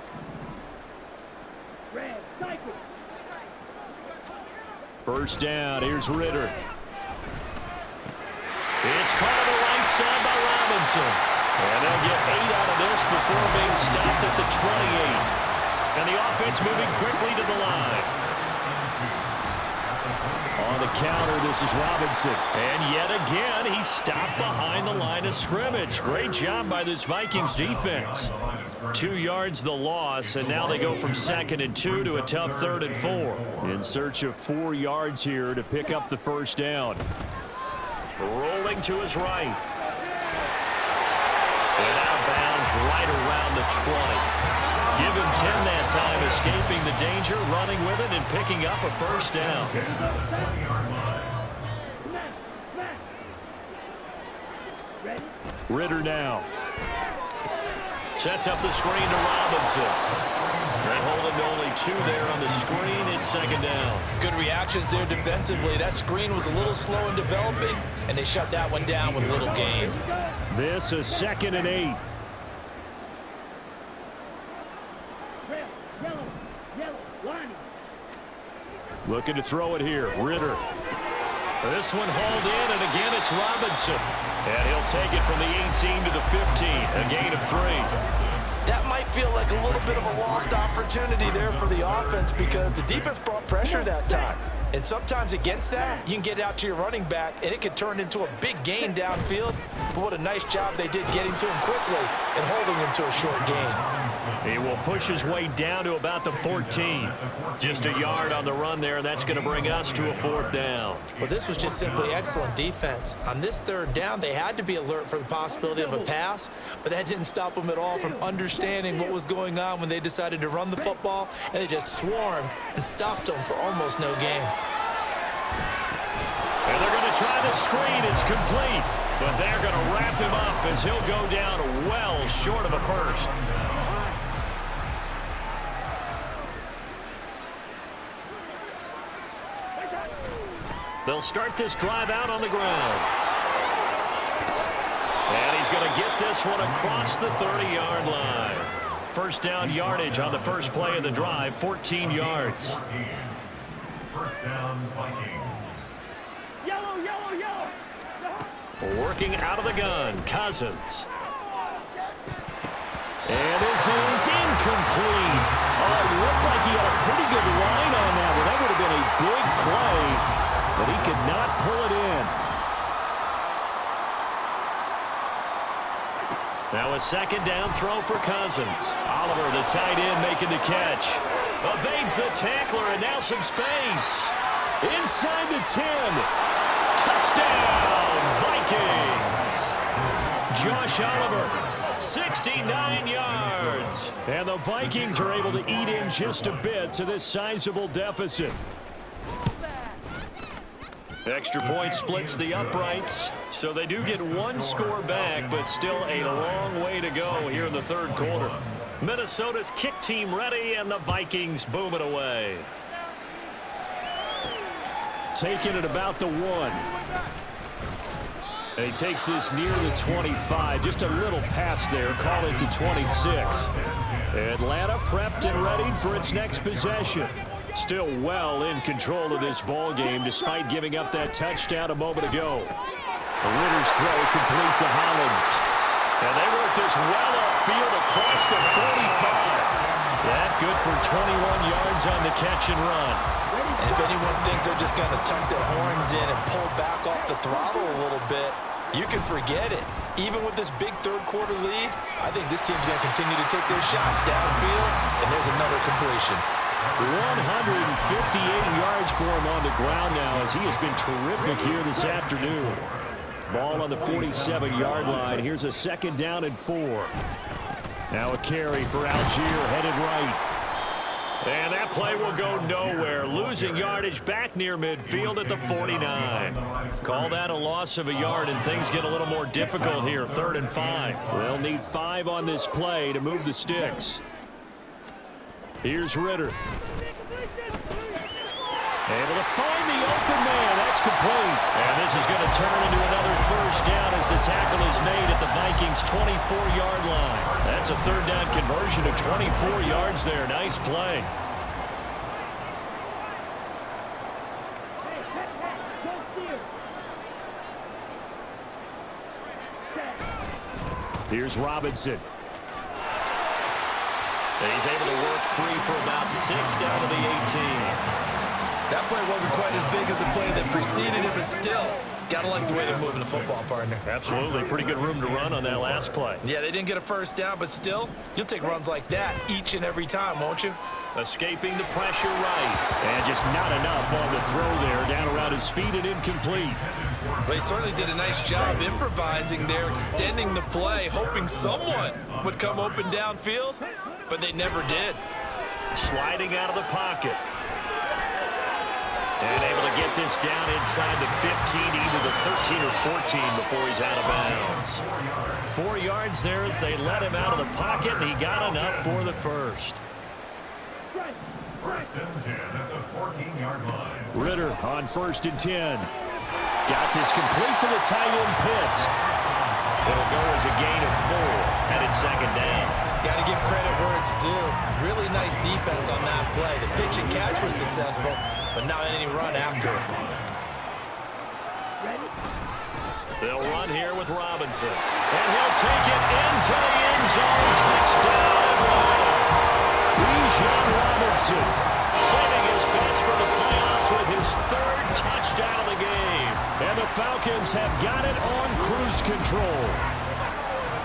Red cycle. First down, here's Ritter. It's caught on the right side by Robinson. And they'll get 8 out of this before being stopped at the 28. And the offense moving quickly to the line. On the counter, this is Robinson. And yet again, he's stopped behind the line of scrimmage. Great job by this Vikings defense. 2 yards the loss, and now they go from 2nd and 2 to a tough 3rd and 4. In search of 4 yards here to pick up the first down. Rolling to his right. And out of bounds right around the 20. Give him 10 that time, escaping the danger, running with it, and picking up a first down. Ritter now. Sets up the screen to Robinson. They're holding to only 2 there on the screen. It's 2nd down. Good reactions there defensively. That screen was a little slow in developing, and they shut that one down with little gain. This is 2nd and 8. Looking to throw it here. Ritter. This one hauled in, and again it's Robinson. And he'll take it from the 18 to the 15. A gain of 3. That might feel like a little bit of a lost opportunity there for the offense because the defense brought pressure that time. And sometimes against that, you can get out to your running back, and it could turn into a big gain downfield. But what a nice job they did getting to him quickly and holding him to a short gain. He will push his way down to about the 14. Just a yard on the run there, and that's going to bring us to a 4th down. Well, this was just simply excellent defense. On this 3rd down, they had to be alert for the possibility of a pass, but that didn't stop them at all from understanding what was going on when they decided to run the football, and they just swarmed and stopped them for almost no gain. And they're going to try the screen. It's complete. But they're going to wrap him up as he'll go down well short of a first. They'll start this drive out on the ground. And he's going to get this one across the 30-yard line. First down yardage on the first play of the drive, 14 yards. 14. First down, Vikings. Yellow, yellow, yellow. Working out of the gun, Cousins. And this is incomplete. Oh, it looked like he had a pretty good line on that one. That would have been a big play, but he could not pull it in. Now a 2nd down throw for Cousins. Oliver, the tight end, making the catch. Evades the tackler, and now some space. Inside the 10. Touchdown, Vikings. Josh Oliver, 69 yards. And the Vikings are able to eat in just a bit to this sizable deficit. Extra point splits the uprights, so they do get 1 score back, but still a long way to go here in the 3rd quarter. Minnesota's kick team ready, and the Vikings boom it away. Taking it about the 1. And he takes this near the 25. Just a little pass there, call it to 26. Atlanta prepped and ready for its next possession. Still well in control of this ball game despite giving up that touchdown a moment ago. The Ritter's throw complete to Hollins. And they work this well upfield across the 45. That good for 21 yards on the catch and run. And if anyone thinks they're just going to tuck their horns in and pull back off the throttle a little bit, you can forget it. Even with this big third-quarter lead, I think this team's going to continue to take their shots downfield, and there's another completion. 158 yards for him on the ground now as he has been terrific here this afternoon. Ball on the 47-yard line. Here's a 2nd down and 4. Now a carry for Algier, headed right. And that play will go nowhere. Losing yardage back near midfield at the 49. Call that a loss of a yard, and things get a little more difficult here. 3rd and 5. They'll need 5 on this play to move the sticks. Here's Ritter. Able to find the open man. That's complete. And this is going to turn into another 1st down as the tackle is made at the Vikings' 24-yard line. That's a 3rd down conversion of 24 yards there. Nice play. Here's Robinson. He's able to work free for about 6 down to the 18. That play wasn't quite as big as the play that preceded it, but still, gotta like the way they're moving the football, partner. Absolutely. Pretty good room to run on that last play. Yeah, they didn't get a 1st down, but still, you'll take runs like that each and every time, won't you? Escaping the pressure right. And just not enough on the throw there. Down around his feet and incomplete. They certainly did a nice job improvising there, extending the play, hoping someone would come open downfield, but they never did. Sliding out of the pocket. And able to get this down inside the 15, either the 13 or 14 before he's out of bounds. 4 yards there as they let him out of the pocket, and he got enough for the 1st. 1st and 10 at the 14-yard line. Ritter on 1st and 10. Got this complete to the tight end Pitts. It'll go as a gain of 4, and it's 2nd down. Got to give credit where it's due. Really nice defense on that play. The pitch and catch was successful, but not any run after it. They'll run here with Robinson. And he'll take it into the end zone. Touchdown Atlanta. Bijan Robinson saving his best for the playoffs with his 3rd touchdown of the game. And the Falcons have got it on cruise control.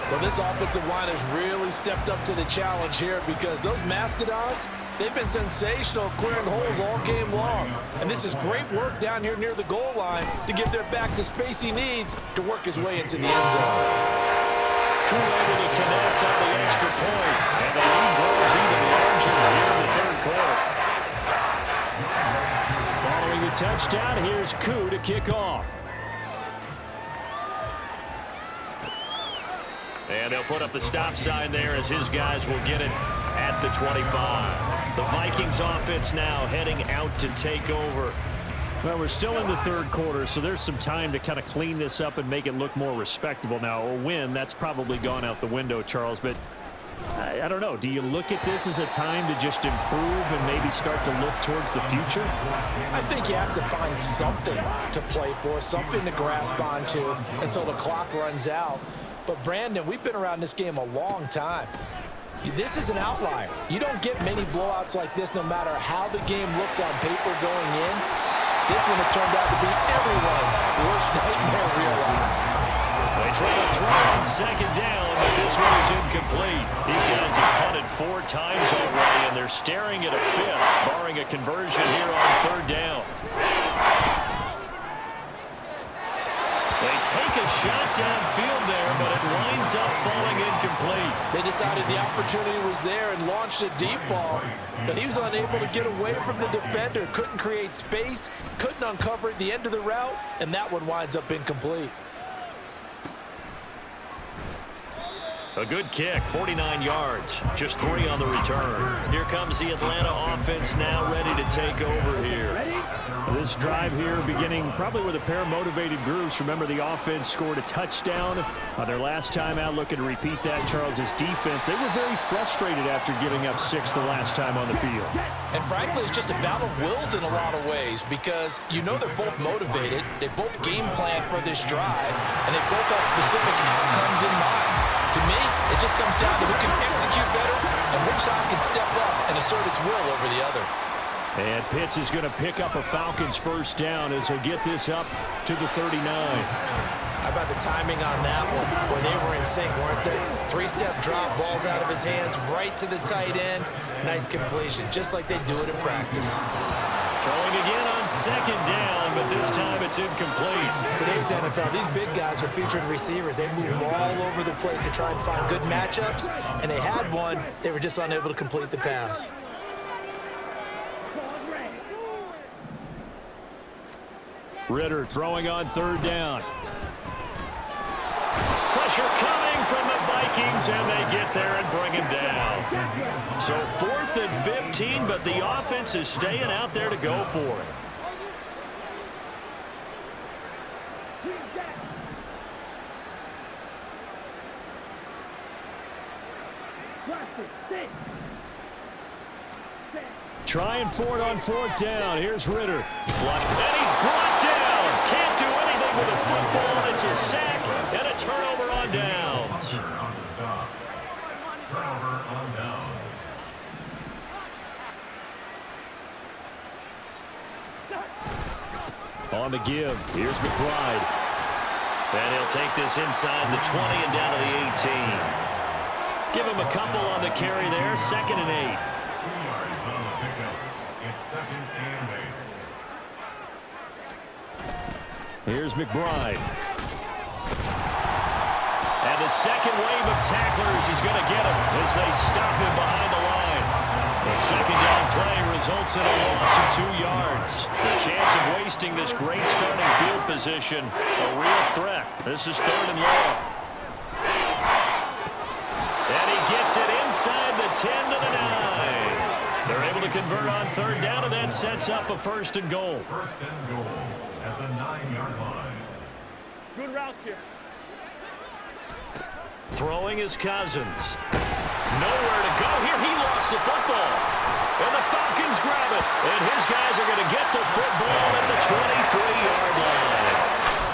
Well, this offensive line has really stepped up to the challenge here because those Mastodons, they've been sensational clearing holes all game long. And this is great work down here near the goal line to give their back the space he needs to work his way into the end zone. Crew able to connect on the extra point, and the lead grows even larger here in the 3rd quarter. Following the touchdown, here's Koo to kick off. And they'll put up the stop sign there as his guys will get it at the 25. The Vikings offense now heading out to take over. Well, we're still in the 3rd quarter, so there's some time to kind of clean this up and make it look more respectable. Now, a win, that's probably gone out the window, Charles, but I don't know. Do you look at this as a time to just improve and maybe start to look towards the future? I think you have to find something to play for, something to grasp onto until the clock runs out. But, Brandon, we've been around this game a long time. This is an outlier. You don't get many blowouts like this no matter how the game looks on paper going in. This one has turned out to be everyone's worst nightmare realized. They try to throw on 2nd down, but this one is incomplete. These guys have punted 4 times already, and they're staring at a 5th, barring a conversion here on 3rd down. They take a shot downfield there, but it winds up falling incomplete. They decided the opportunity was there and launched a deep ball, but he was unable to get away from the defender, couldn't create space, couldn't uncover at the end of the route, and that one winds up incomplete. A good kick, 49 yards, just 3 on the return. Here comes the Atlanta offense now ready to take over here. This drive here beginning probably with a pair of motivated groups. Remember, the offense scored a touchdown on their last time out. Looking to repeat that. Charles's defense, they were very frustrated after giving up 6 the last time on the field. And frankly, it's just a battle of wills in a lot of ways because you know they're both motivated. They both game plan for this drive, and they both have specific outcomes in mind. To me, it just comes down to who can execute better and which side can step up and assert its will over the other. And Pitts is going to pick up a Falcons first down as he'll get this up to the 39. How about the timing on that one? Boy, they were in sync, weren't they? 3-step drop, balls out of his hands, right to the tight end. Nice completion, just like they do it in practice. Throwing again on second down, but this time it's incomplete. Today's NFL, these big guys are featured receivers. They move all over the place to try and find good matchups, and they had one. They were just unable to complete the pass. Ritter throwing on third down. Pressure coming from the Vikings, and they get there and bring him down. So 4th and 15, but the offense is staying out there to go for it. Trying for it on 4th down. Here's Ritter. Flush, and he's brought down. Can't do anything with a football. It's a sack and a turnover on downs. On the stop. Turnover on downs. On the give. Here's McBride. And he'll take this inside the 20 and down to the 18. Give him a couple on the carry there. 2nd and 8. 2 yards on the pickup. It's 2nd and 8. Here's McBride. And the second wave of tacklers is going to get him as they stop him behind the line. The second down play results in a loss of 2 yards. The chance of wasting this great starting field position, a real threat. This is 3rd and long. And he gets it inside the 10 to the 9. They're able to convert on 3rd down, and that sets up a 1st and goal. 1st and goal at the 9-yard line. Good route here. Throwing is Cousins. Nowhere to go here. He lost the football. And the Falcons grab it. And his guys are going to get the football at the 23-yard line.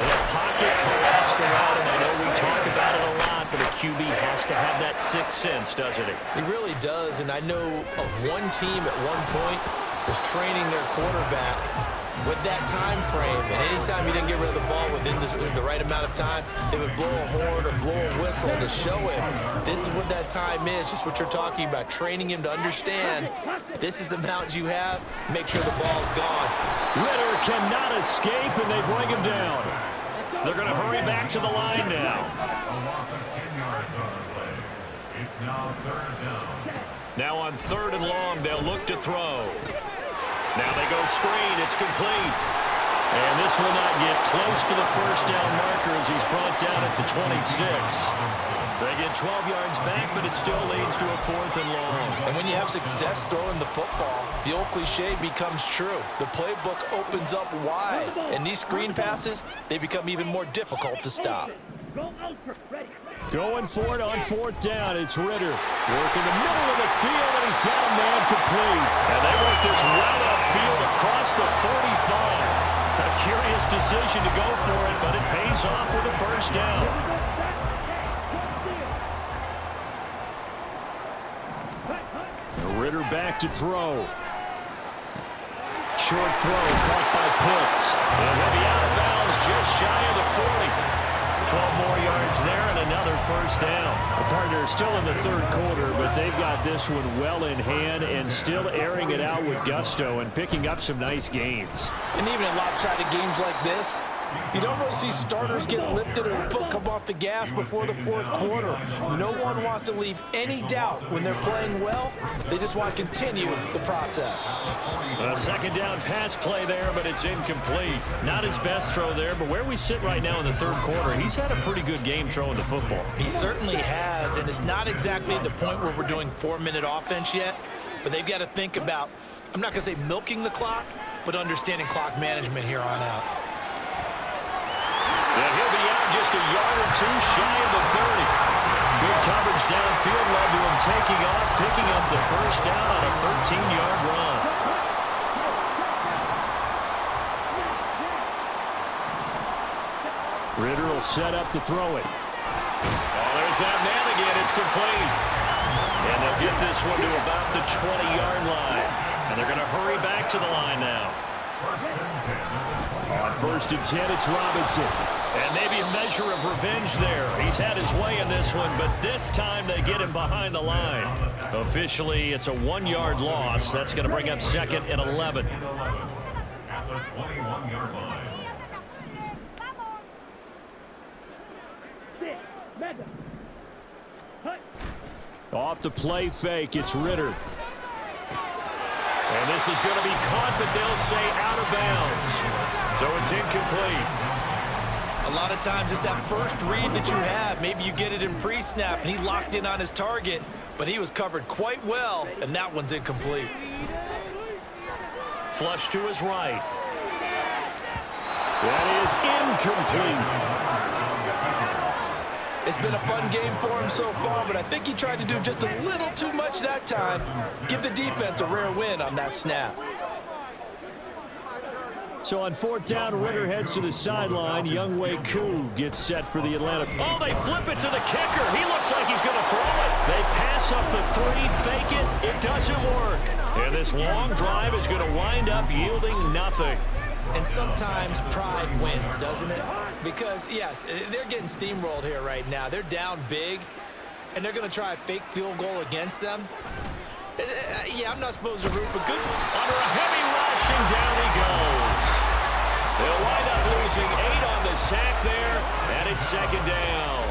And the pocket collapsed around him. I know we talk about it a lot, but a QB has to have that 6th sense, doesn't he? He really does, and I know of one team at one point was training their quarterback with that time frame, and anytime he didn't get rid of the ball within the right amount of time, they would blow a horn or blow a whistle to show him this is what that time is, just what you're talking about, training him to understand this is the amount you have, make sure the ball's gone. Ritter cannot escape, and they bring him down. They're going to hurry back to the line now. A loss of 10 yards on the play. It's now 3rd down. Now on 3rd and long, they'll look to throw. Now they go screen. It's complete. And this will not get close to the 1st down marker as he's brought down at the 26. They get 12 yards back, but it still leads to a 4th and long. And when you have success throwing the football, the old cliche becomes true. The playbook opens up wide, and these screen passes, they become even more difficult to stop. Go ultra. Ready. Going for it on 4th down. It's Ritter. Working the middle of the field, and he's got a man complete. And they work this well upfield across the 45. A curious decision to go for it, but it pays off with a 1st down. Ritter back to throw. Short throw caught by Pitts. And he'll be out of bounds just shy of the 40. 12 more yards there and another 1st down. The partner is still in the 3rd quarter, but they've got this one well in hand and still airing it out with gusto and picking up some nice gains. And even in lopsided games like this, You don't really see starters get lifted or the foot come off the gas before the fourth quarter. No one wants to leave any doubt when they're playing well. They just want to continue the process. A second down pass play there, but it's incomplete. Not his best throw there, but where we sit right now in the third quarter, he's had a pretty good game throwing the football. He certainly has, and it's not exactly at the point where we're doing 4-minute offense yet, but they've got to think about, I'm not going to say milking the clock, but understanding clock management here on out. Yeah, he'll be out just a yard or two shy of the 30. Good coverage downfield led to him taking off, picking up the first down on a 13-yard run. Ritter will set up to throw it. Oh, there's that man again. It's complete. And they'll get this one to about the 20-yard line. And they're going to hurry back to the line now. On 1st and 10, it's Robinson. And maybe a measure of revenge there. He's had his way in this one, but this time they get him behind the line. Officially, it's a 1-yard loss. That's going to bring up 2nd and 11. At the 21-yard line. Off the play fake, it's Ritter. And this is going to be caught, but they'll say out of bounds. So it's incomplete. A lot of times it's that first read that you have. Maybe you get it in pre-snap, and he locked in on his target, but he was covered quite well, and that one's incomplete. Flush to his right. That is incomplete. It's been a fun game for him so far, but I think he tried to do just a little too much that time. Give the defense a rare win on that snap. So on 4th down, Ritter heads to the sideline. Younghoe Koo gets set for the Atlanta. Oh, they flip it to the kicker. He looks like he's going to throw it. They pass up the 3, fake it. It doesn't work. And this long drive is going to wind up yielding nothing. And sometimes pride wins, doesn't it? Because, yes, they're getting steamrolled here right now. They're down big, and they're going to try a fake field goal against them. Yeah, I'm not supposed to root, but good. Under a heavy rush, and down he goes. They'll wind up losing 8 on the sack there, and it's 2nd down.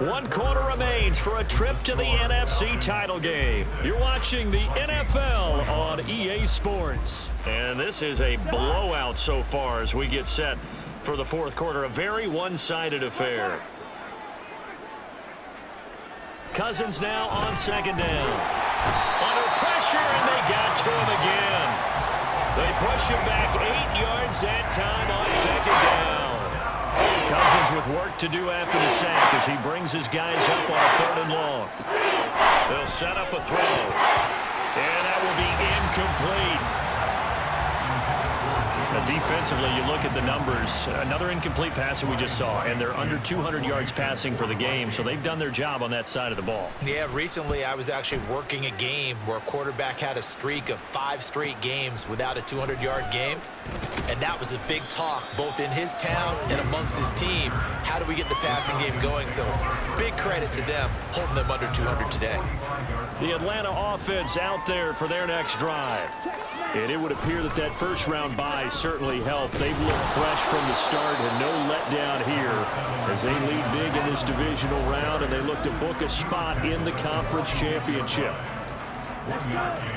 One quarter remains for a trip to the NFC title game. You're watching the NFL on EA Sports. And this is a blowout so far as we get set for the fourth quarter. A very one-sided affair. Cousins now on 2nd down. Under pressure, and they got to him again. They push him back 8 yards that time on 2nd down. Cousins with work to do after the sack as he brings his guys up on 3rd and long. They'll set up a throw. And that will be incomplete. Now defensively, you look at the numbers. Another incomplete pass that we just saw, and they're under 200 yards passing for the game, so they've done their job on that side of the ball. Yeah, recently I was actually working a game where a quarterback had a streak of 5 straight games without a 200-yard game. And that was a big talk, both in his town and amongst his team. How do we get the passing game going? So big credit to them, holding them under 200 today. The Atlanta offense out there for their next drive. And it would appear that that first-round bye certainly helped. They've looked fresh from the start and no letdown here as they lead big in this divisional round, and they look to book a spot in the conference championship.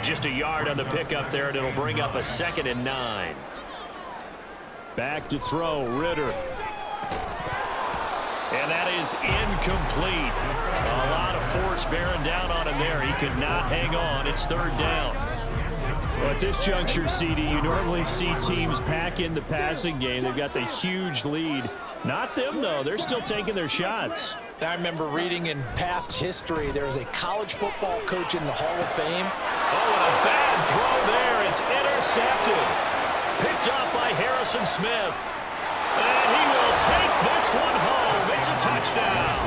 Just a yard on the pickup there, and it'll bring up a 2nd and 9. Back to throw, Ritter. And that is incomplete. A lot of force bearing down on him there. He could not hang on. It's 3rd down. Well, at this juncture, CD, you normally see teams pack in the passing game. They've got the huge lead. Not them, though. They're still taking their shots. I remember reading in past history, there was a college football coach in the Hall of Fame. Oh, and a bad throw there. It's intercepted. Picked off by Harrison Smith. And he will take this one home. It's a touchdown.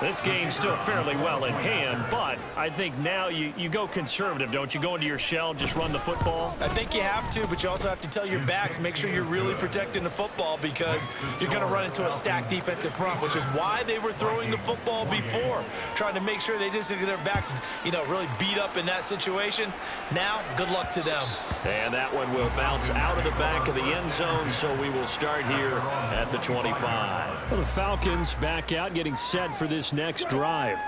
This game's still fairly well in hand, but I think now you go conservative, don't you? Go into your shell, just run the football? I think you have to, but you also have to tell your backs, make sure you're really protecting the football because you're going to run into a stacked defensive front, which is why they were throwing the football before, trying to make sure they just get their backs, really beat up in that situation. Now, good luck to them. And that one will bounce out of the back of the end zone, so we will start here at the 25. Well, the Falcons back out, getting set for this next drive.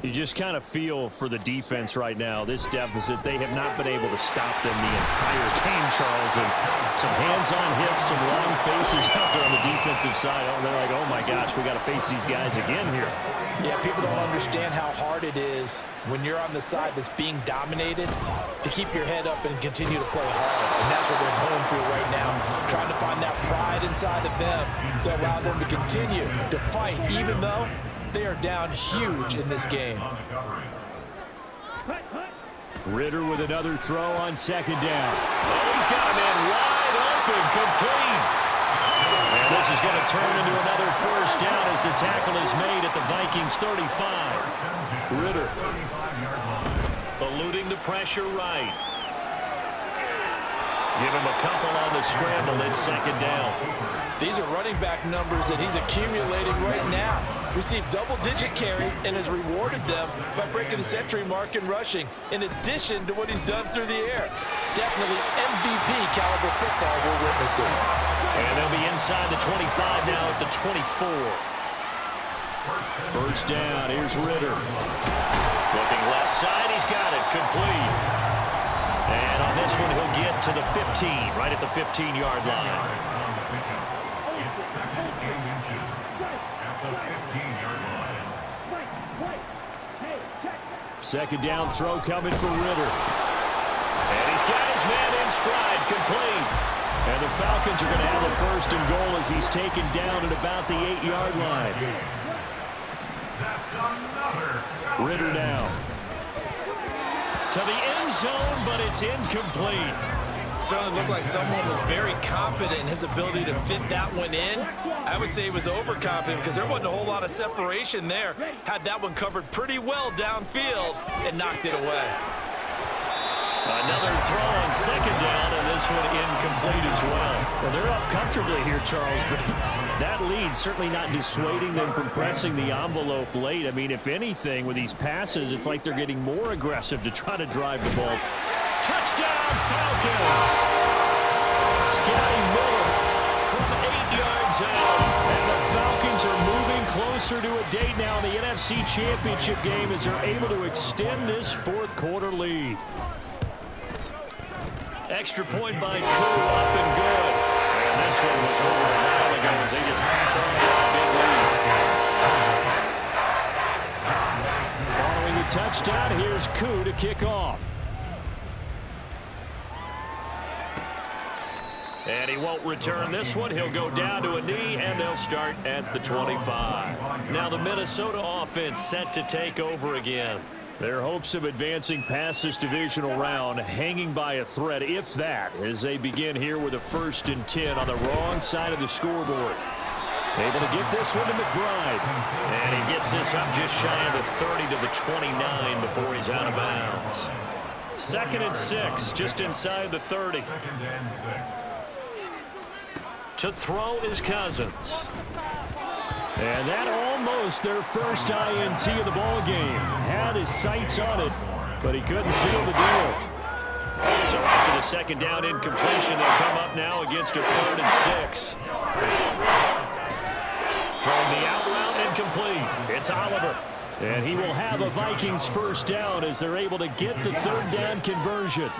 You just kind of feel for the defense right now, this deficit. They have not been able to stop them the entire game, Charles. And some hands on hips, some long faces out there on the defensive side. Oh, they're like, oh my gosh, we got to face these guys again here. Yeah, people don't understand how hard it is when you're on the side that's being dominated to keep your head up and continue to play hard. And that's what they're going through right now, trying to find that pride inside of them to allow them to continue to fight, even though they are down huge in this game. Ritter with another throw on second down. Oh, he's got a man wide open, complete. And this is going to turn into another first down as the tackle is made at the Vikings 35. Ritter eluding the pressure right. Give him a couple on the scramble. It's second down. These are running back numbers that he's accumulating right now. Received double-digit carries and has rewarded them by breaking the century mark in rushing, in addition to what he's done through the air. Definitely MVP caliber football we're witnessing. And they'll be inside the 25 now at the 24. First down, here's Ritter. Looking left side, he's got it, complete. And on this one, he'll get to the 15, right at the 15-yard line. Second down throw coming for Ritter. And he's got his man in stride, complete. And the Falcons are going to have a first and goal as he's taken down at about the 8-yard line. Ritter now to the end zone, but it's incomplete. Certainly looked like someone was very confident in his ability to fit that one in. I would say he was overconfident because there wasn't a whole lot of separation there. Had that one covered pretty well downfield and knocked it away. Another throw on second down, and this one incomplete as well. Well, they're up comfortably here, Charles, but that lead certainly not dissuading them from pressing the envelope late. I mean, if anything, with these passes, it's like they're getting more aggressive to try to drive the ball. Touchdown, Falcons! Scotty Miller from 8 yards out. And the Falcons are moving closer to a date now in the NFC Championship game as they're able to extend this fourth quarter lead. Extra point by Koo, up and good. And this one was over a while ago as they just had on that big lead. Following the touchdown, here's Koo to kick off. And he won't return this one. He'll go down to a knee, and they'll start at the 25. Now the Minnesota offense set to take over again. Their hopes of advancing past this divisional round hanging by a thread, if that, as they begin here with a 1st and 10 on the wrong side of the scoreboard. Able to get this one to McBride. And he gets this up just shy of the 30 to the 29 before he's out of bounds. 2nd and 6, just inside the 30. To throw is Cousins. And that almost their first INT of the ball game. Had his sights on it, but he couldn't seal the deal. So after the second down incompletion, they'll come up now against a 3rd and 6. Throwing the out route incomplete. It's Oliver. And he will have a Vikings first down as they're able to get the 3rd down conversion.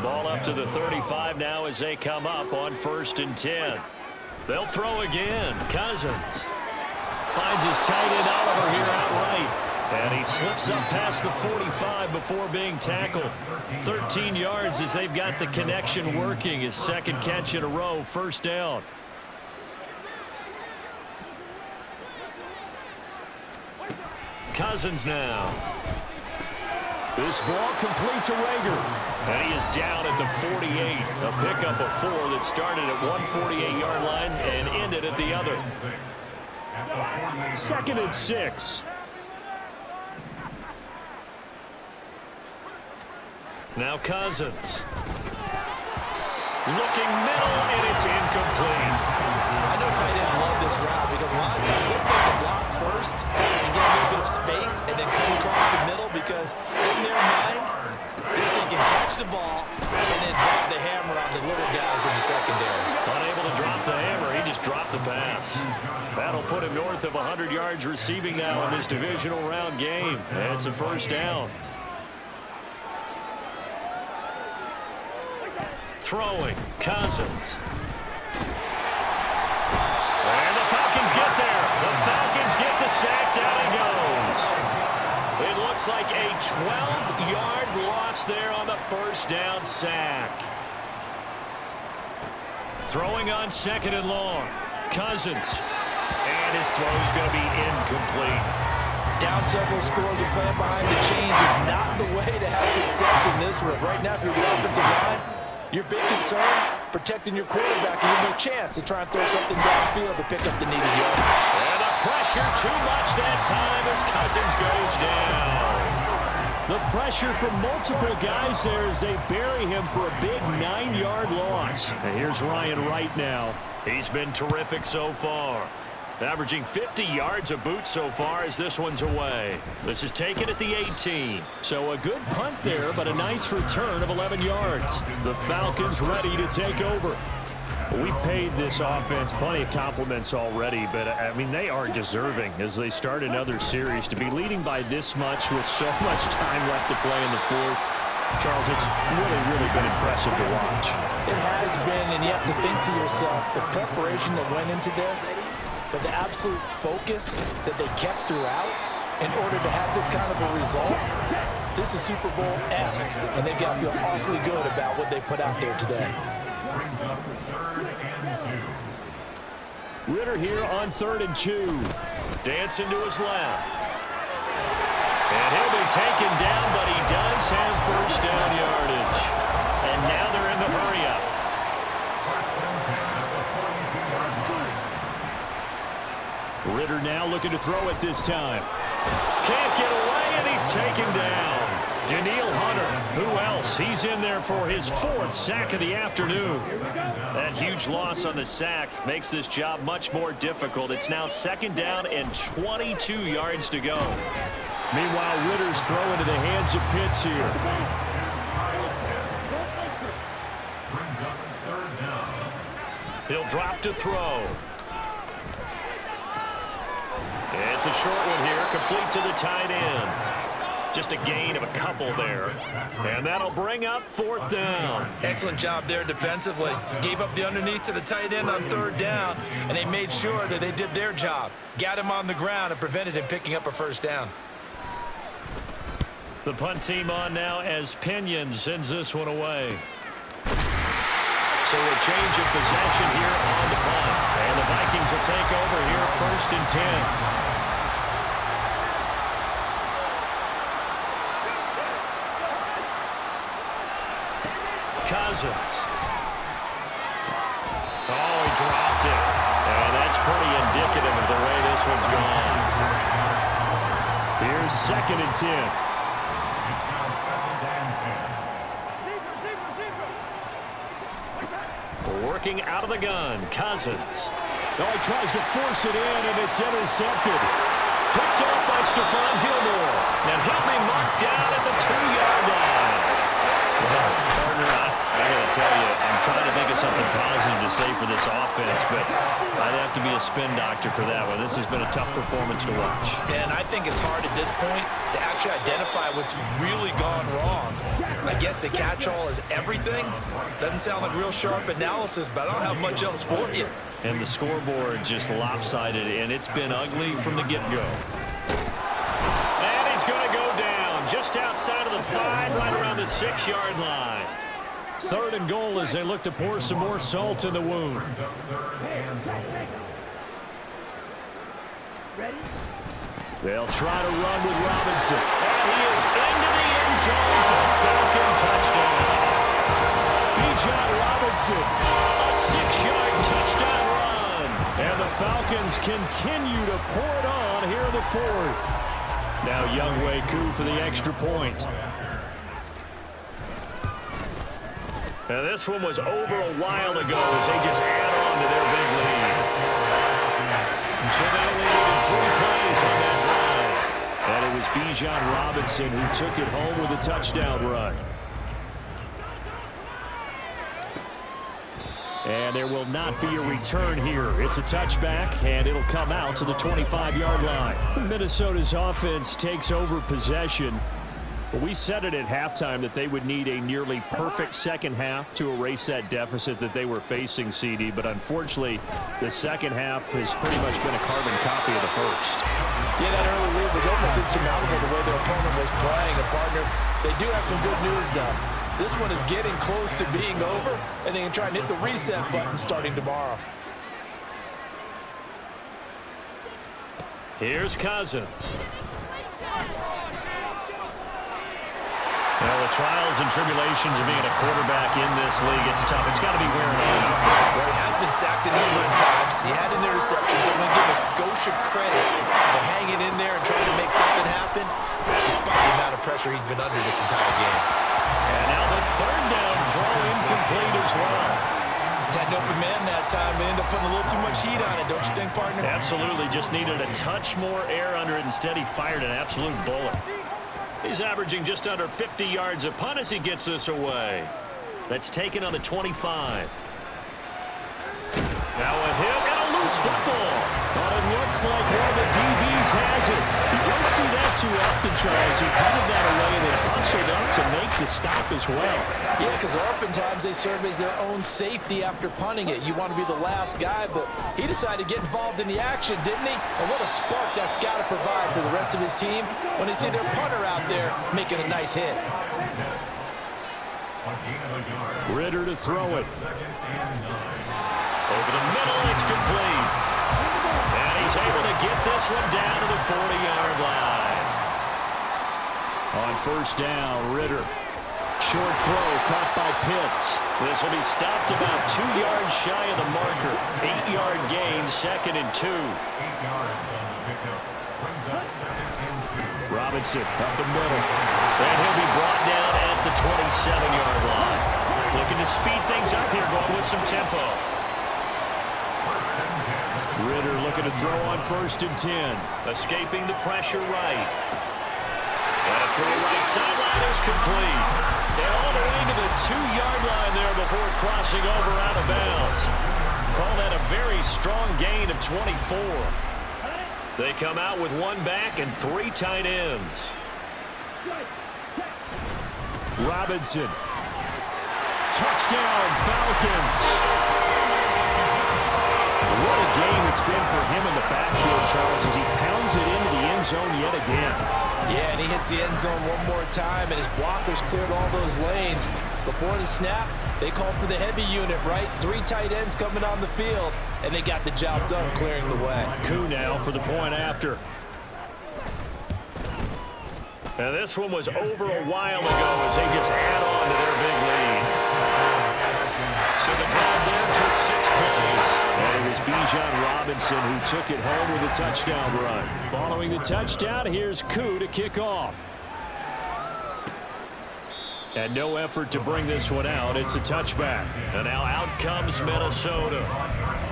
Ball up to the 35 now as they come up on 1st and 10. They'll throw again. Cousins finds his tight end Oliver here outright. And he slips up past the 45 before being tackled. 13 yards as they've got the connection working. His 2nd catch in a row, 1st down. Cousins now. This ball complete to Rager. And he is down at the 48. A pickup of 4 that started at one 48-yard line and ended at the other. 2nd and 6. Now Cousins. Looking middle, and it's incomplete. I know tight ends love this route because a lot of times they'll take a block first and get a little bit of space and then come across the middle because in their mind, they're thinking catch the ball and then drop the hammer on the little guys in the secondary. Unable to drop the hammer, he just dropped the pass. That'll put him north of 100 yards receiving now in this divisional round game. And it's a first down. Throwing, Cousins. And the Falcons get there. The Falcons get the sack, down he goes. It looks like a 12-yard loss there on the first down sack. Throwing on 2nd and long. Cousins. And his throw's going to be incomplete. Down several scores and playing behind the chains is not the way to have success in this one. Right now, if you're the offensive line, your big concern, protecting your quarterback and giving you a chance to try and throw something downfield to pick up the needed yard. And the pressure too much that time as Cousins goes down. The pressure from multiple guys there as they bury him for a big 9-yard loss. And here's Ryan Wright now. He's been terrific so far. Averaging 50 yards a boot so far as this one's away. This is taken at the 18. So a good punt there, but a nice return of 11 yards. The Falcons ready to take over. We've paid this offense plenty of compliments already, but, I mean, they are deserving as they start another series. To be leading by this much with so much time left to play in the fourth, Charles, it's really been impressive to watch. It has been, and you have to think to yourself, the preparation that went into this, but the absolute focus that they kept throughout in order to have this kind of a result, this is Super Bowl-esque, and they've got to feel awfully good about what they put out there today. Brings up 3rd and 2. Ritter here on 3rd and 2. Dancing to his left. And he'll be taken down, but he does have first down yardage. And now they're in the hurry-up. Ritter now looking to throw it this time. Can't get away, and he's taken down. Daniil Hunter, who else? He's in there for his 4th sack of the afternoon. That huge loss on the sack makes this job much more difficult. It's now 2nd down and 22 yards to go. Meanwhile, Ritter's throwing to the hands of Pitts here. Brings up 3rd down. He'll drop to throw. It's a short one here, complete to the tight end. Just a gain of a couple there. And that'll bring up 4th down. Excellent job there defensively. Gave up the underneath to the tight end on 3rd down, and they made sure that they did their job. Got him on the ground and prevented him picking up a first down. The punt team on now as Pinion sends this one away. So a change of possession here on the punt. And the Vikings will take over here 1st and 10. Cousins. Oh, he dropped it. And that's pretty indicative of the way this one's gone. Here's 2nd and 10. Working out of the gun, Cousins. Oh, he tries to force it in, and it's intercepted. Picked off by Stephon Gilmore. And he'll be marked down at the 2-yard line. Well, partner, I got to tell you, I'm trying to think of something positive to say for this offense, but I'd have to be a spin doctor for that one. This has been a tough performance to watch. And I think it's hard at this point to actually identify what's really gone wrong. I guess the catch-all is everything. Doesn't sound like real sharp analysis, but I don't have much else for you. And the scoreboard just lopsided, and it's been ugly from the get-go. And he's going to go down just outside of the 5, right around the 6-yard line. 3rd and goal as they look to pour some more salt in the wound. They'll try to run with Robinson. And he is into the end zone for a Falcon touchdown. Bijan Robinson. A 6-yard touchdown run. And the Falcons continue to pour it on here in the 4th. Now Younghoe Koo for the extra point. And this one was over a while ago as they just add on to their big lead. So they only needed 3 plays on that drive. And it was Bijan Robinson who took it home with a touchdown run. And there will not be a return here. It's a touchback, and it'll come out to the 25-yard line. Minnesota's offense takes over possession. But we said it at halftime that they would need a nearly perfect second half to erase that deficit that they were facing, CD. But unfortunately, the second half has pretty much been a carbon copy of the first. Yeah, that early lead was almost insurmountable the way their opponent was playing. And, partner, they do have some good news, though. This one is getting close to being over, and they can try and hit the reset button starting tomorrow. Here's Cousins. Well, the trials and tribulations of being a quarterback in this league, it's tough. It's got to be wearing on him out there. Well, he has been sacked a number of times. He had an interception, so I'm going to give him a skosh of credit for hanging in there and trying to make something happen, despite the amount of pressure he's been under this entire game. And now the third down throw incomplete as well. Had an open man that time and ended up putting a little too much heat on it, don't you think, partner? Absolutely. Just needed a touch more air under it. Instead, he fired an absolute bullet. He's averaging just under 50 yards a punt as he gets this away. That's taken on the 25. Now a hit and a loose football. Well, it looks like one of the DBs has it. You don't see that too often, Charles. He punted that away and then hustled up to make the stop as well. Yeah, because oftentimes they serve as their own safety after punting it. You want to be the last guy, but he decided to get involved in the action, didn't he? And what a spark that's got to provide for the rest of his team when they see their punter out there making a nice hit. Ritter to throw it. Over the middle, it's complete. And he's able to get this one down to the 40-yard line. On first down, Ritter. Short throw caught by Pitts. This will be stopped about 2 yards shy of the marker. 8-yard gain, 2nd and 2. 8 yards on the pickup. Brings up 2nd and 2. Robinson up the middle. And he'll be brought down at the 27-yard line. Looking to speed things up here, going with some tempo. Ritter looking to throw on 1st and 10. Escaping the pressure right. And a throw right sideline is complete. And all the way to the 2-yard line there before crossing over out of bounds. Call that a very strong gain of 24. They come out with 1 back and 3 tight ends. Robinson. Touchdown, Falcons. What a game it's been for him in the backfield, Charles, as he pounds it into the end zone yet again. Yeah, and he hits the end zone one more time, and his blockers cleared all those lanes. Before the snap, they called for the heavy unit, right? 3 tight ends coming on the field, and they got the job done clearing the way. Coup now for the point after. And this one was over a while ago as they just add on to their big lead. So the drive there took 6 plays. And it was Bijan Robinson who took it home with a touchdown run. Following the touchdown, here's Coup to kick off. And no effort to bring this one out. It's a touchback. And now out comes Minnesota.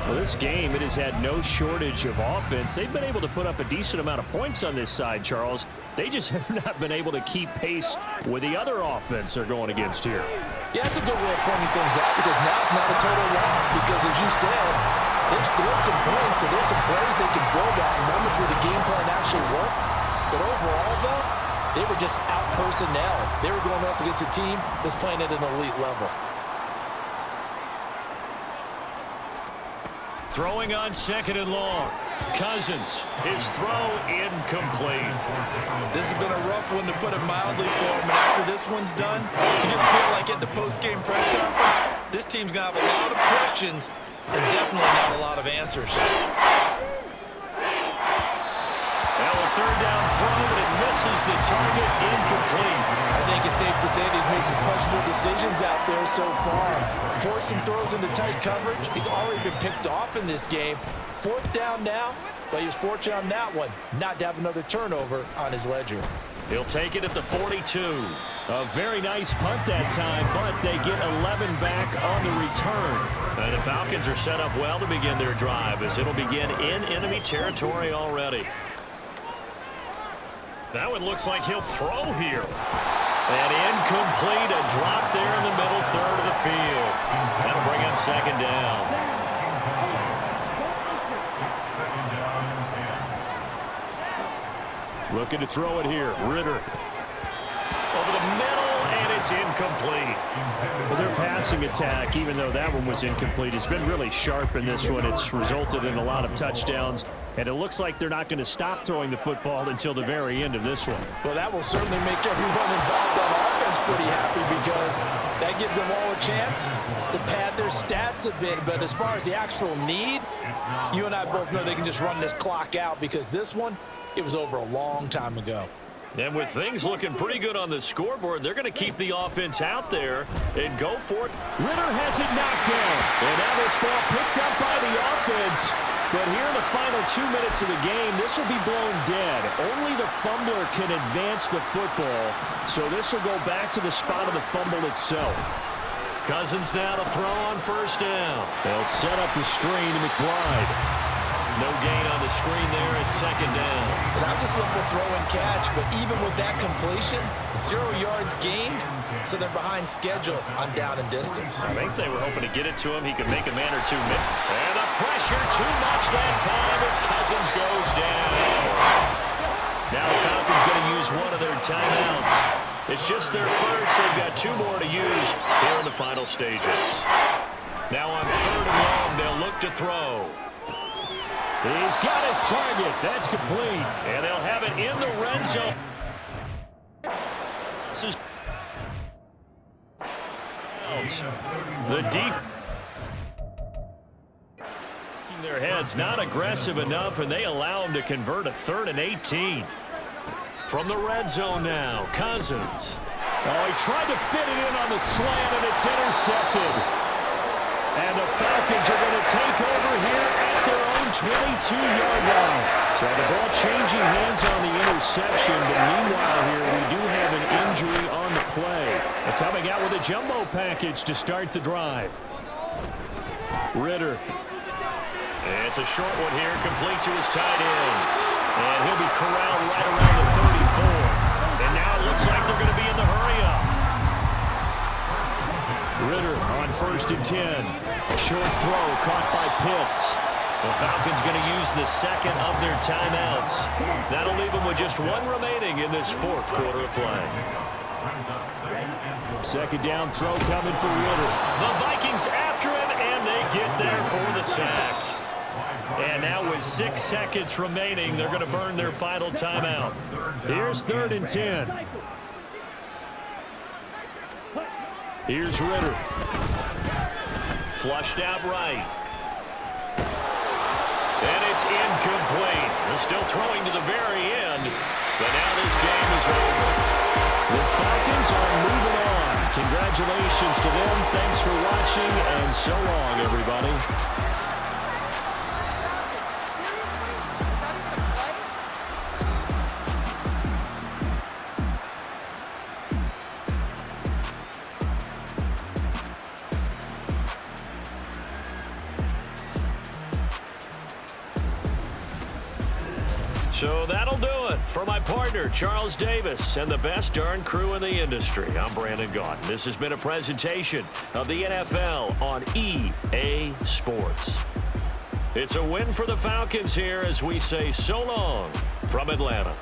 Well, this game, it has had no shortage of offense. They've been able to put up a decent amount of points on this side, Charles. They just have not been able to keep pace with the other offense they're going against here. Yeah, that's a good way of pointing things out because now it's not a total loss because, as you said, they've scored some points, so there's some plays they can build on, moments where the game plan actually worked. But overall, though, they were just out personnel. They were going up against a team that's playing at an elite level. Throwing on 2nd and long. Cousins, his throw incomplete. This has been a rough one to put it mildly for him, and after this one's done, you just feel like at the post-game press conference, this team's going to have a lot of questions and definitely not a lot of answers. Well, a 3rd down throw, and it misses the target, incomplete. I think it's safe to say that he's made some questionable decisions out there so far. Forced some throws into tight coverage. He's already been picked off in this game. 4th down now, but he was fortunate on that one not to have another turnover on his ledger. He'll take it at the 42. A very nice punt that time, but they get 11 back on the return. And the Falcons are set up well to begin their drive as it'll begin in enemy territory already. That one looks like he'll throw here. And incomplete, a drop there in the middle third of the field. That'll bring up second down. Looking to throw it here. Ritter. Over the middle, and it's incomplete. Well, their passing attack, even though that one was incomplete, has been really sharp in this one. It's resulted in a lot of touchdowns, and it looks like they're not going to stop throwing the football until the very end of this one. Well, that will certainly make everyone involved on offense pretty happy because that gives them all a chance to pad their stats a bit. But as far as the actual need, you and I both know they can just run this clock out because this one, it was over a long time ago. And with things looking pretty good on the scoreboard, they're going to keep the offense out there and go for it. Ritter has it knocked down. And now this ball picked up by the offense. But here in the final 2 minutes of the game, this will be blown dead. Only the fumbler can advance the football. So this will go back to the spot of the fumble itself. Cousins now to throw on first down. They'll set up the screen to McBride. No gain on the screen there at second down. That's a simple throw and catch, but even with that completion, 0 yards gained, so they're behind schedule on down and distance. I think they were hoping to get it to him. He could make a man or two miss. And the pressure too much that time as Cousins goes down. Now the Falcons going to use one of their timeouts. It's just their first. They've got 2 more to use here in the final stages. Now on third and long, they'll look to throw. He's got his target. That's complete. And they'll have it in the red zone. This is the defense. Their heads not aggressive enough, and they allow them to convert a 3rd and 18. From the red zone now, Cousins. Oh, he tried to fit it in on the slant, and it's intercepted. And the Falcons are going to take over here at their own 22-yard line. So the ball changing hands on the interception, but meanwhile here we do have an injury on the play. They're coming out with a jumbo package to start the drive. Ritter. It's a short one here, complete to his tight end. And he'll be corralled right around the 34. And now it looks like they're going to be in the hurry-up. Ritter on 1st and 10. Short throw caught by Pitts. The Falcons going to use the second of their timeouts. That'll leave them with just 1 remaining in this 4th quarter of play. Second down throw coming for Ritter. The Vikings after him, and they get there for the sack. And now with 6 seconds remaining, they're going to burn their final timeout. Here's 3rd and 10. Here's Ritter. Flushed out right. And it's incomplete. They're still throwing to the very end, but now this game is over. The Falcons are moving on. Congratulations to them. Thanks for watching, and so long, everybody. So that'll do it for my partner, Charles Davis, and the best darn crew in the industry. I'm Brandon Gaudin. This has been a presentation of the NFL on EA Sports. It's a win for the Falcons here as we say so long from Atlanta.